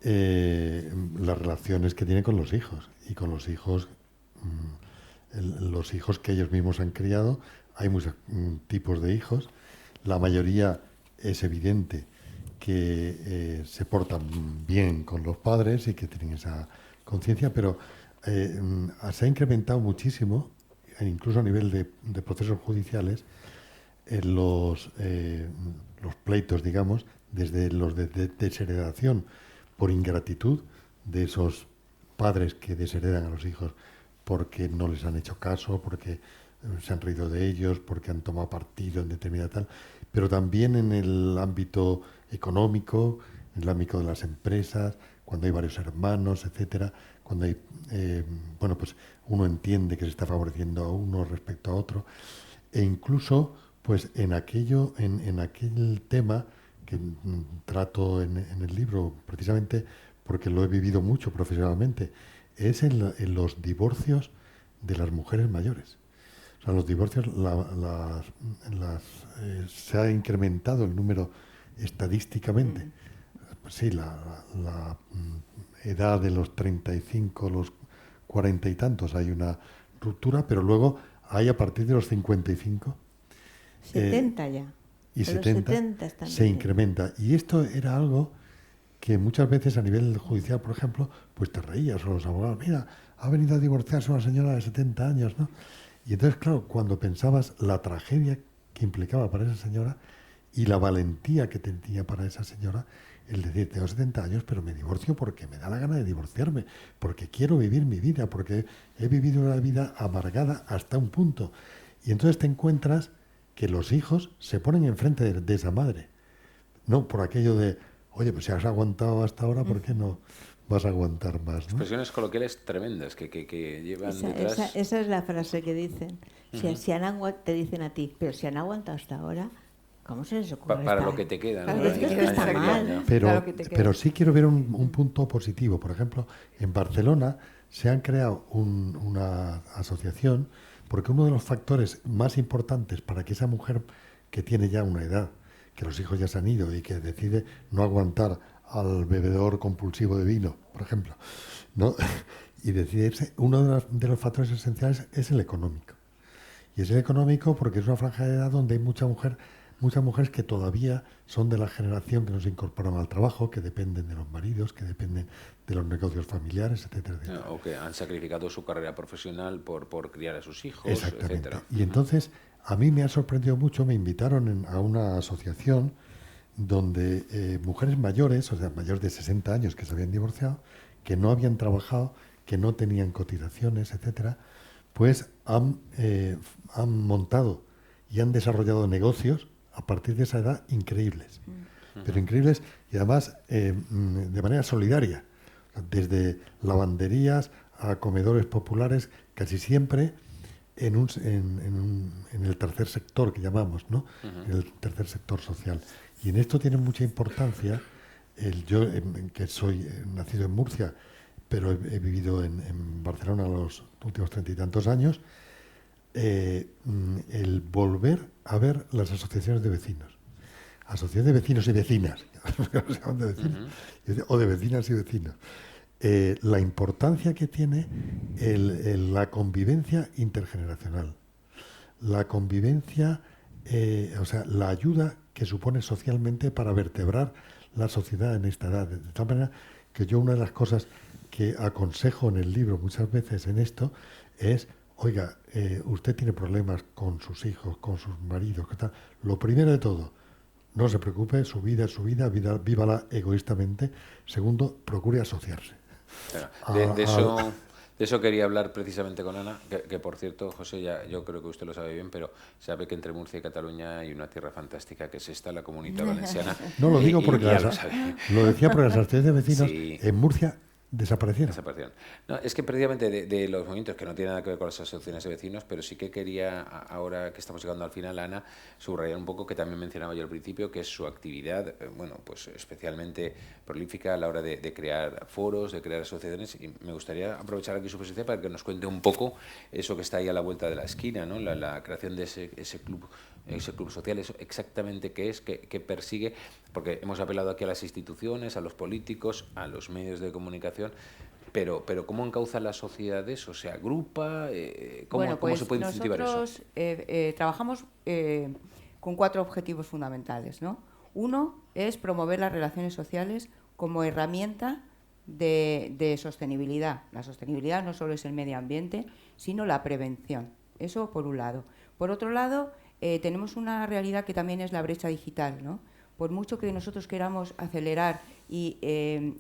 las relaciones que tienen con los hijos. Y con los hijos, los hijos que ellos mismos han criado. Hay muchos tipos de hijos. La mayoría es evidente que se portan bien con los padres y que tienen esa conciencia, pero se ha incrementado muchísimo, incluso a nivel de procesos judiciales, los pleitos, digamos, desde los de desheredación por ingratitud de esos padres que desheredan a los hijos porque no les han hecho caso, porque se han reído de ellos, porque han tomado partido en determinada tal, pero también en el ámbito económico, en el ámbito de las empresas, cuando hay varios hermanos, etcétera, cuando hay, bueno, pues uno entiende que se está favoreciendo a uno respecto a otro, e incluso, pues en aquel tema que trato en el libro, precisamente porque lo he vivido mucho profesionalmente, es en los divorcios de las mujeres mayores. O sea, los divorcios, se ha incrementado el número estadísticamente. Sí, la edad de los 35, los 40 y tantos hay una ruptura, pero luego hay a partir de los 55. 70 ya. Y Pero 70 están se bien. incrementa. Y esto era algo que muchas veces a nivel judicial, por ejemplo, pues te reías o los abogados, mira, ha venido a divorciarse una señora de 70 años, ¿no? Y entonces, claro, cuando pensabas la tragedia que implicaba para esa señora y la valentía que tenía para esa señora, el decir, tengo 70 años, pero me divorcio porque me da la gana de divorciarme, porque quiero vivir mi vida, porque he vivido una vida amargada hasta un punto. Y entonces te encuentras que los hijos se ponen enfrente de esa madre. No por aquello de, oye, pues si has aguantado hasta ahora, ¿por qué no vas a aguantar más? ¿no? Expresiones coloquiales tremendas que llevan detrás. Esa es la frase que dicen. Si te dicen a ti, pero si han aguantado hasta ahora, ¿cómo se les ocurre? Para estar? lo que te queda, Claro, ¿no? es que esto está mal. Claro que te queda. Pero sí quiero ver un punto positivo. Por ejemplo, en Barcelona se han creado una asociación porque uno de los factores más importantes para que esa mujer que tiene ya una edad, que los hijos ya se han ido y que decide no aguantar al bebedor compulsivo de vino, por ejemplo, ¿no? Y decide irse, uno de los factores esenciales es el económico. Y es el económico porque es una franja de edad donde hay mucha mujer muchas mujeres que todavía son de la generación que no se incorporan al trabajo, que dependen de los maridos, que dependen de los negocios familiares, etcétera, etcétera. O que han sacrificado su carrera profesional por criar a sus hijos, Exactamente. etcétera. Y entonces a mí me ha sorprendido mucho, me invitaron a una asociación donde mujeres mayores, o sea, mayores de 60 años que se habían divorciado, que no habían trabajado, que no tenían cotizaciones, etcétera, pues han montado y han desarrollado negocios a partir de esa edad increíbles, pero increíbles, y además de manera solidaria, desde lavanderías a comedores populares, casi siempre en el tercer sector que llamamos, ¿no? En el tercer sector social. Y en esto tiene mucha importancia, yo que soy nacido en Murcia, pero he vivido en Barcelona los últimos 30 y tantos años, el volver a ver las asociaciones de vecinos. Asociaciones de vecinos y vecinas, o de vecinas y vecinos. La importancia que tiene la convivencia intergeneracional, la convivencia, o sea, la ayuda que supone socialmente para vertebrar la sociedad en esta edad. De tal manera que yo, una de las cosas que aconsejo en el libro muchas veces en esto es: oiga, usted tiene problemas con sus hijos, con sus maridos, ¿qué tal? Lo primero de todo, no se preocupe, su vida es su vida, vívala egoístamente. Segundo, procure asociarse. Claro. De eso quería hablar precisamente con Ana, que por cierto, José, yo creo que usted lo sabe bien, pero sabe que entre Murcia y Cataluña hay una tierra fantástica que es esta, la Comunidad Valenciana. No lo digo porque lo decía porque las asociaciones de vecinos sí. En Murcia desaparecieron. No, es que precisamente de los movimientos, que no tiene nada que ver con las asociaciones de vecinos, pero sí que quería, ahora que estamos llegando al final, Ana, subrayar un poco que también mencionaba yo al principio, que es su actividad, bueno, pues especialmente prolífica a la hora de crear foros, de crear asociaciones, y me gustaría aprovechar aquí su presencia para que nos cuente un poco eso que está ahí a la vuelta de la esquina, ¿no? La creación de ese club social, eso exactamente qué es, qué persigue, porque hemos apelado aquí a las instituciones, a los políticos, a los medios de comunicación, pero ¿cómo encauza la sociedad eso? ¿Se agrupa? ¿Cómo se puede incentivar eso? Nosotros trabajamos con 4 objetivos fundamentales, ¿no? Uno es promover las relaciones sociales como herramienta de sostenibilidad. La sostenibilidad no solo es el medio ambiente, sino la prevención. Eso por un lado. Por otro lado, tenemos una realidad que también es la brecha digital, ¿no? Por mucho que nosotros queramos acelerar, y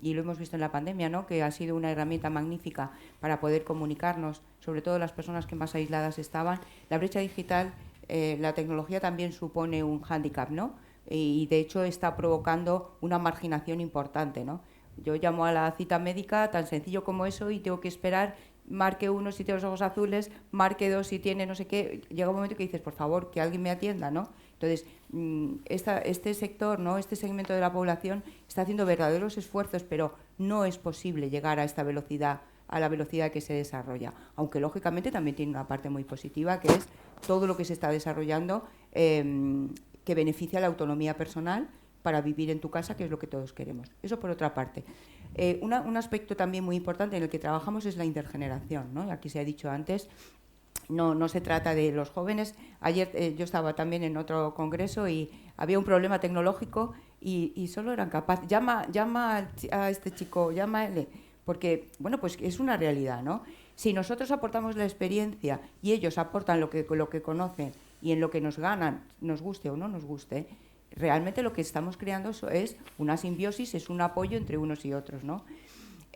lo hemos visto en la pandemia, ¿no? Que ha sido una herramienta magnífica para poder comunicarnos, sobre todo las personas que más aisladas estaban, la brecha digital, la tecnología también supone un hándicap, ¿no? Y de hecho está provocando una marginación importante, ¿no? Yo llamo a la cita médica, tan sencillo como eso, y tengo que esperar, marque 1 si tiene los ojos azules, marque 2 si tiene no sé qué. Llega un momento que dices, por favor, que alguien me atienda, ¿no? Entonces, este sector, ¿no? Este segmento de la población está haciendo verdaderos esfuerzos, pero no es posible llegar a esta velocidad, a la velocidad que se desarrolla. Aunque, lógicamente, también tiene una parte muy positiva, que es todo lo que se está desarrollando que beneficia la autonomía personal para vivir en tu casa, que es lo que todos queremos. Eso por otra parte. Un aspecto también muy importante en el que trabajamos es la intergeneración, ¿no? Aquí se ha dicho antes, no se trata de los jóvenes. Ayer yo estaba también en otro congreso y había un problema tecnológico y solo eran capaces. Llama a este chico, llama a él, porque, bueno, pues es una realidad, ¿no? Si nosotros aportamos la experiencia y ellos aportan lo que conocen y en lo que nos ganan, nos guste o no nos guste, realmente lo que estamos creando es una simbiosis, es un apoyo entre unos y otros, ¿no?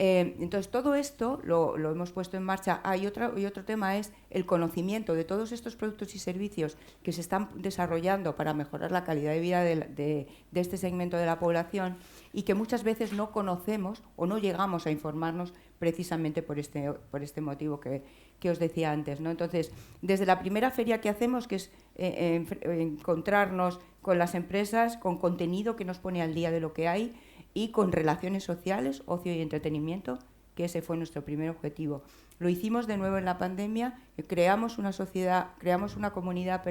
Entonces, todo esto lo hemos puesto en marcha. Y otro tema es el conocimiento de todos estos productos y servicios que se están desarrollando para mejorar la calidad de vida de este segmento de la población, y que muchas veces no conocemos o no llegamos a informarnos precisamente por este motivo que os decía antes, ¿no? Entonces, desde la primera feria que hacemos, que es encontrarnos con las empresas, con contenido que nos pone al día de lo que hay, y con relaciones sociales, ocio y entretenimiento, que ese fue nuestro primer objetivo. Lo hicimos de nuevo en la pandemia, creamos una comunidad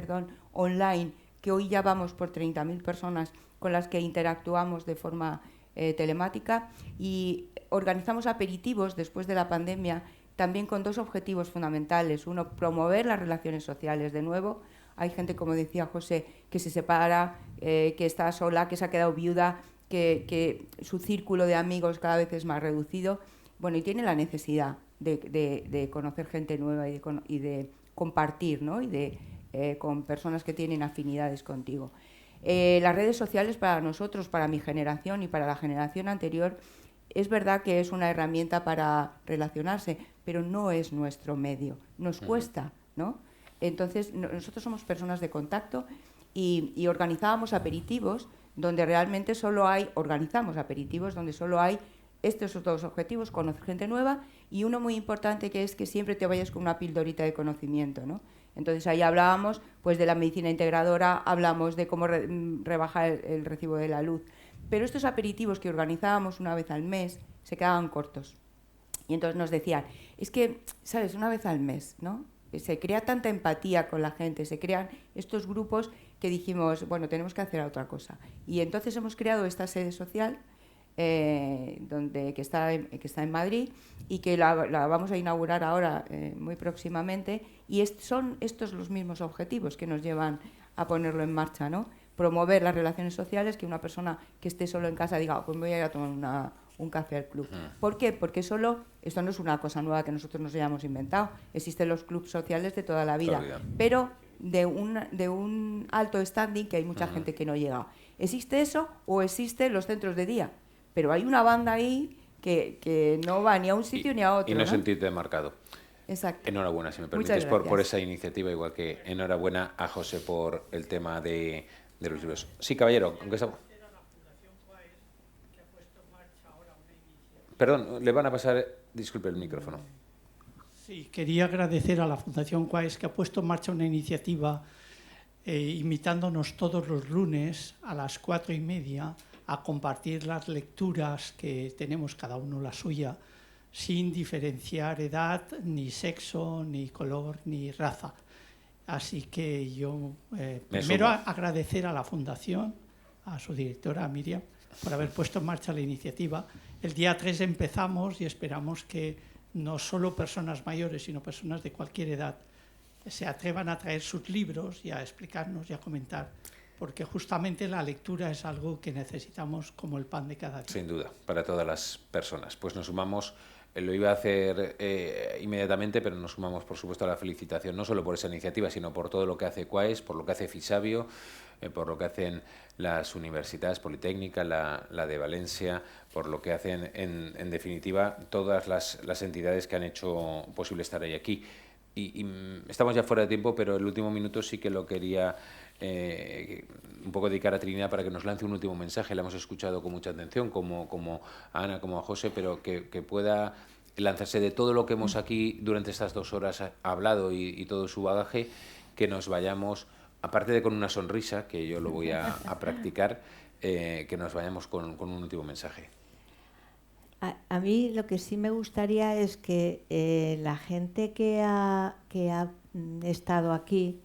online, que hoy ya vamos por 30.000 personas con las que interactuamos de forma telemática, y organizamos aperitivos después de la pandemia, también con 2 objetivos fundamentales. Uno, promover las relaciones sociales de nuevo, hay gente, como decía José, que se separa, que está sola, que se ha quedado viuda, que su círculo de amigos cada vez es más reducido, bueno, y tiene la necesidad de conocer gente nueva y de compartir, ¿no? Y con personas que tienen afinidades contigo. Las redes sociales para nosotros, para mi generación y para la generación anterior, es verdad que es una herramienta para relacionarse, pero no es nuestro medio, nos cuesta, ¿no? Entonces, nosotros somos personas de contacto y organizábamos aperitivos donde realmente organizamos aperitivos donde solo hay estos dos objetivos, conocer gente nueva y uno muy importante que es que siempre te vayas con una pildorita de conocimiento, ¿no? Entonces ahí hablábamos pues de la medicina integradora, hablamos de cómo rebajar el recibo de la luz, pero estos aperitivos que organizábamos una vez al mes se quedaban cortos. Y entonces nos decían, es que, ¿sabes? Una vez al mes, ¿no? Se crea tanta empatía con la gente, se crean estos grupos que dijimos, bueno, tenemos que hacer otra cosa. Y entonces hemos creado esta sede social que está en Madrid y que la vamos a inaugurar ahora muy próximamente. Y son estos los mismos objetivos que nos llevan a ponerlo en marcha, ¿no? Promover las relaciones sociales, que una persona que esté solo en casa diga, pues voy a ir a tomar un café al club. ¿Por qué? Porque esto no es una cosa nueva que nosotros nos hayamos inventado. Existen los clubes sociales de toda la vida, pero de un alto standing que hay mucha gente que no llega. ¿Existe eso o existen los centros de día? Pero hay una banda ahí que no va ni a un sitio ni a otro. Y no sentirte marcado. Exacto. Enhorabuena, si me permites, por esa iniciativa, igual que enhorabuena a José por el tema de los libros. Sí, caballero, aunque está... Perdón, le van a pasar, disculpe, el micrófono. Sí, quería agradecer a la Fundación Quaes que ha puesto en marcha una iniciativa invitándonos todos los lunes a las 4:30 a compartir las lecturas que tenemos cada uno la suya, sin diferenciar edad, ni sexo, ni color, ni raza. Así que yo primero agradecer a la Fundación, a su directora Miriam, por haber puesto en marcha la iniciativa. El día 3 empezamos y esperamos que no solo personas mayores, sino personas de cualquier edad se atrevan a traer sus libros y a explicarnos y a comentar, porque justamente la lectura es algo que necesitamos como el pan de cada día. Sin duda, para todas las personas. Pues nos sumamos, lo iba a hacer inmediatamente, pero nos sumamos, por supuesto, a la felicitación, no solo por esa iniciativa, sino por todo lo que hace Quaes, por lo que hace Fisabio, por lo que hacen las universidades politécnicas, la de Valencia, por lo que hacen, en definitiva, todas las entidades que han hecho posible estar ahí aquí. Y estamos ya fuera de tiempo, pero el último minuto sí que lo quería un poco dedicar a Trinidad para que nos lance un último mensaje. La hemos escuchado con mucha atención, como a Ana, como a José, pero que pueda lanzarse de todo lo que hemos aquí durante estas 2 horas hablado y todo su bagaje, que nos vayamos, aparte de con una sonrisa, que yo lo voy a practicar, que nos vayamos con un último mensaje. A mí lo que sí me gustaría es que la gente que ha estado aquí,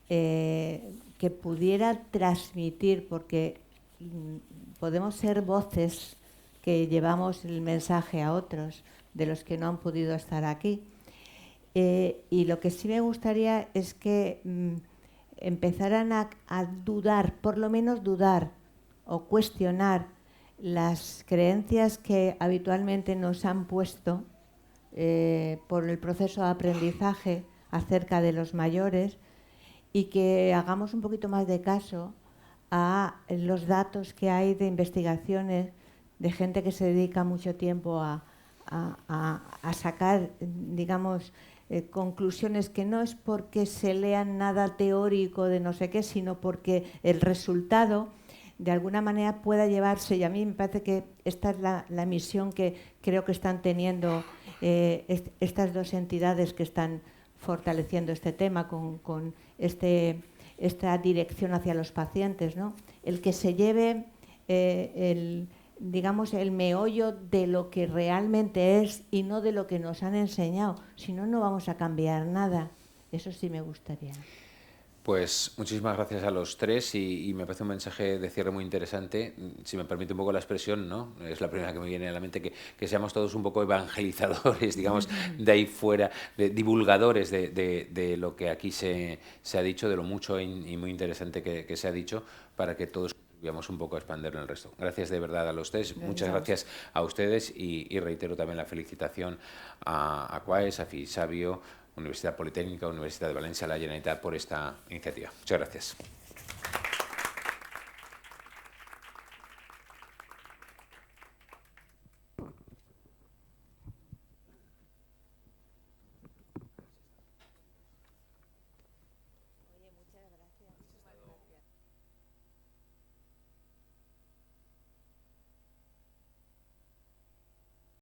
que pudiera transmitir, porque podemos ser voces que llevamos el mensaje a otros, de los que no han podido estar aquí. Y lo que sí me gustaría es que empezaran a dudar, por lo menos dudar o cuestionar las creencias que habitualmente nos han puesto por el proceso de aprendizaje acerca de los mayores, y que hagamos un poquito más de caso a los datos que hay de investigaciones de gente que se dedica mucho tiempo a sacar, digamos, conclusiones que no es porque se lean nada teórico de no sé qué, sino porque el resultado de alguna manera pueda llevarse, y a mí me parece que esta es la misión que creo que están teniendo estas dos entidades que están fortaleciendo este tema con esta dirección hacia los pacientes, ¿no? El que se lleve digamos, el meollo de lo que realmente es y no de lo que nos han enseñado. Si no, no vamos a cambiar nada. Eso sí me gustaría. Pues muchísimas gracias a los tres y me parece un mensaje de cierre muy interesante. Si me permite un poco la expresión, ¿no? Es la primera que me viene a la mente, que seamos todos un poco evangelizadores, digamos, de ahí fuera, de divulgadores de lo que aquí se ha dicho, de lo mucho y muy interesante que se ha dicho, para que todos contribuyamos un poco a expandirlo en el resto. Gracias de verdad a los tres, muchas gracias a ustedes y reitero también la felicitación a Aquaes, a Fisabio, Universidad Politécnica, Universidad de Valencia, la Generalitat, por esta iniciativa. Muchas gracias.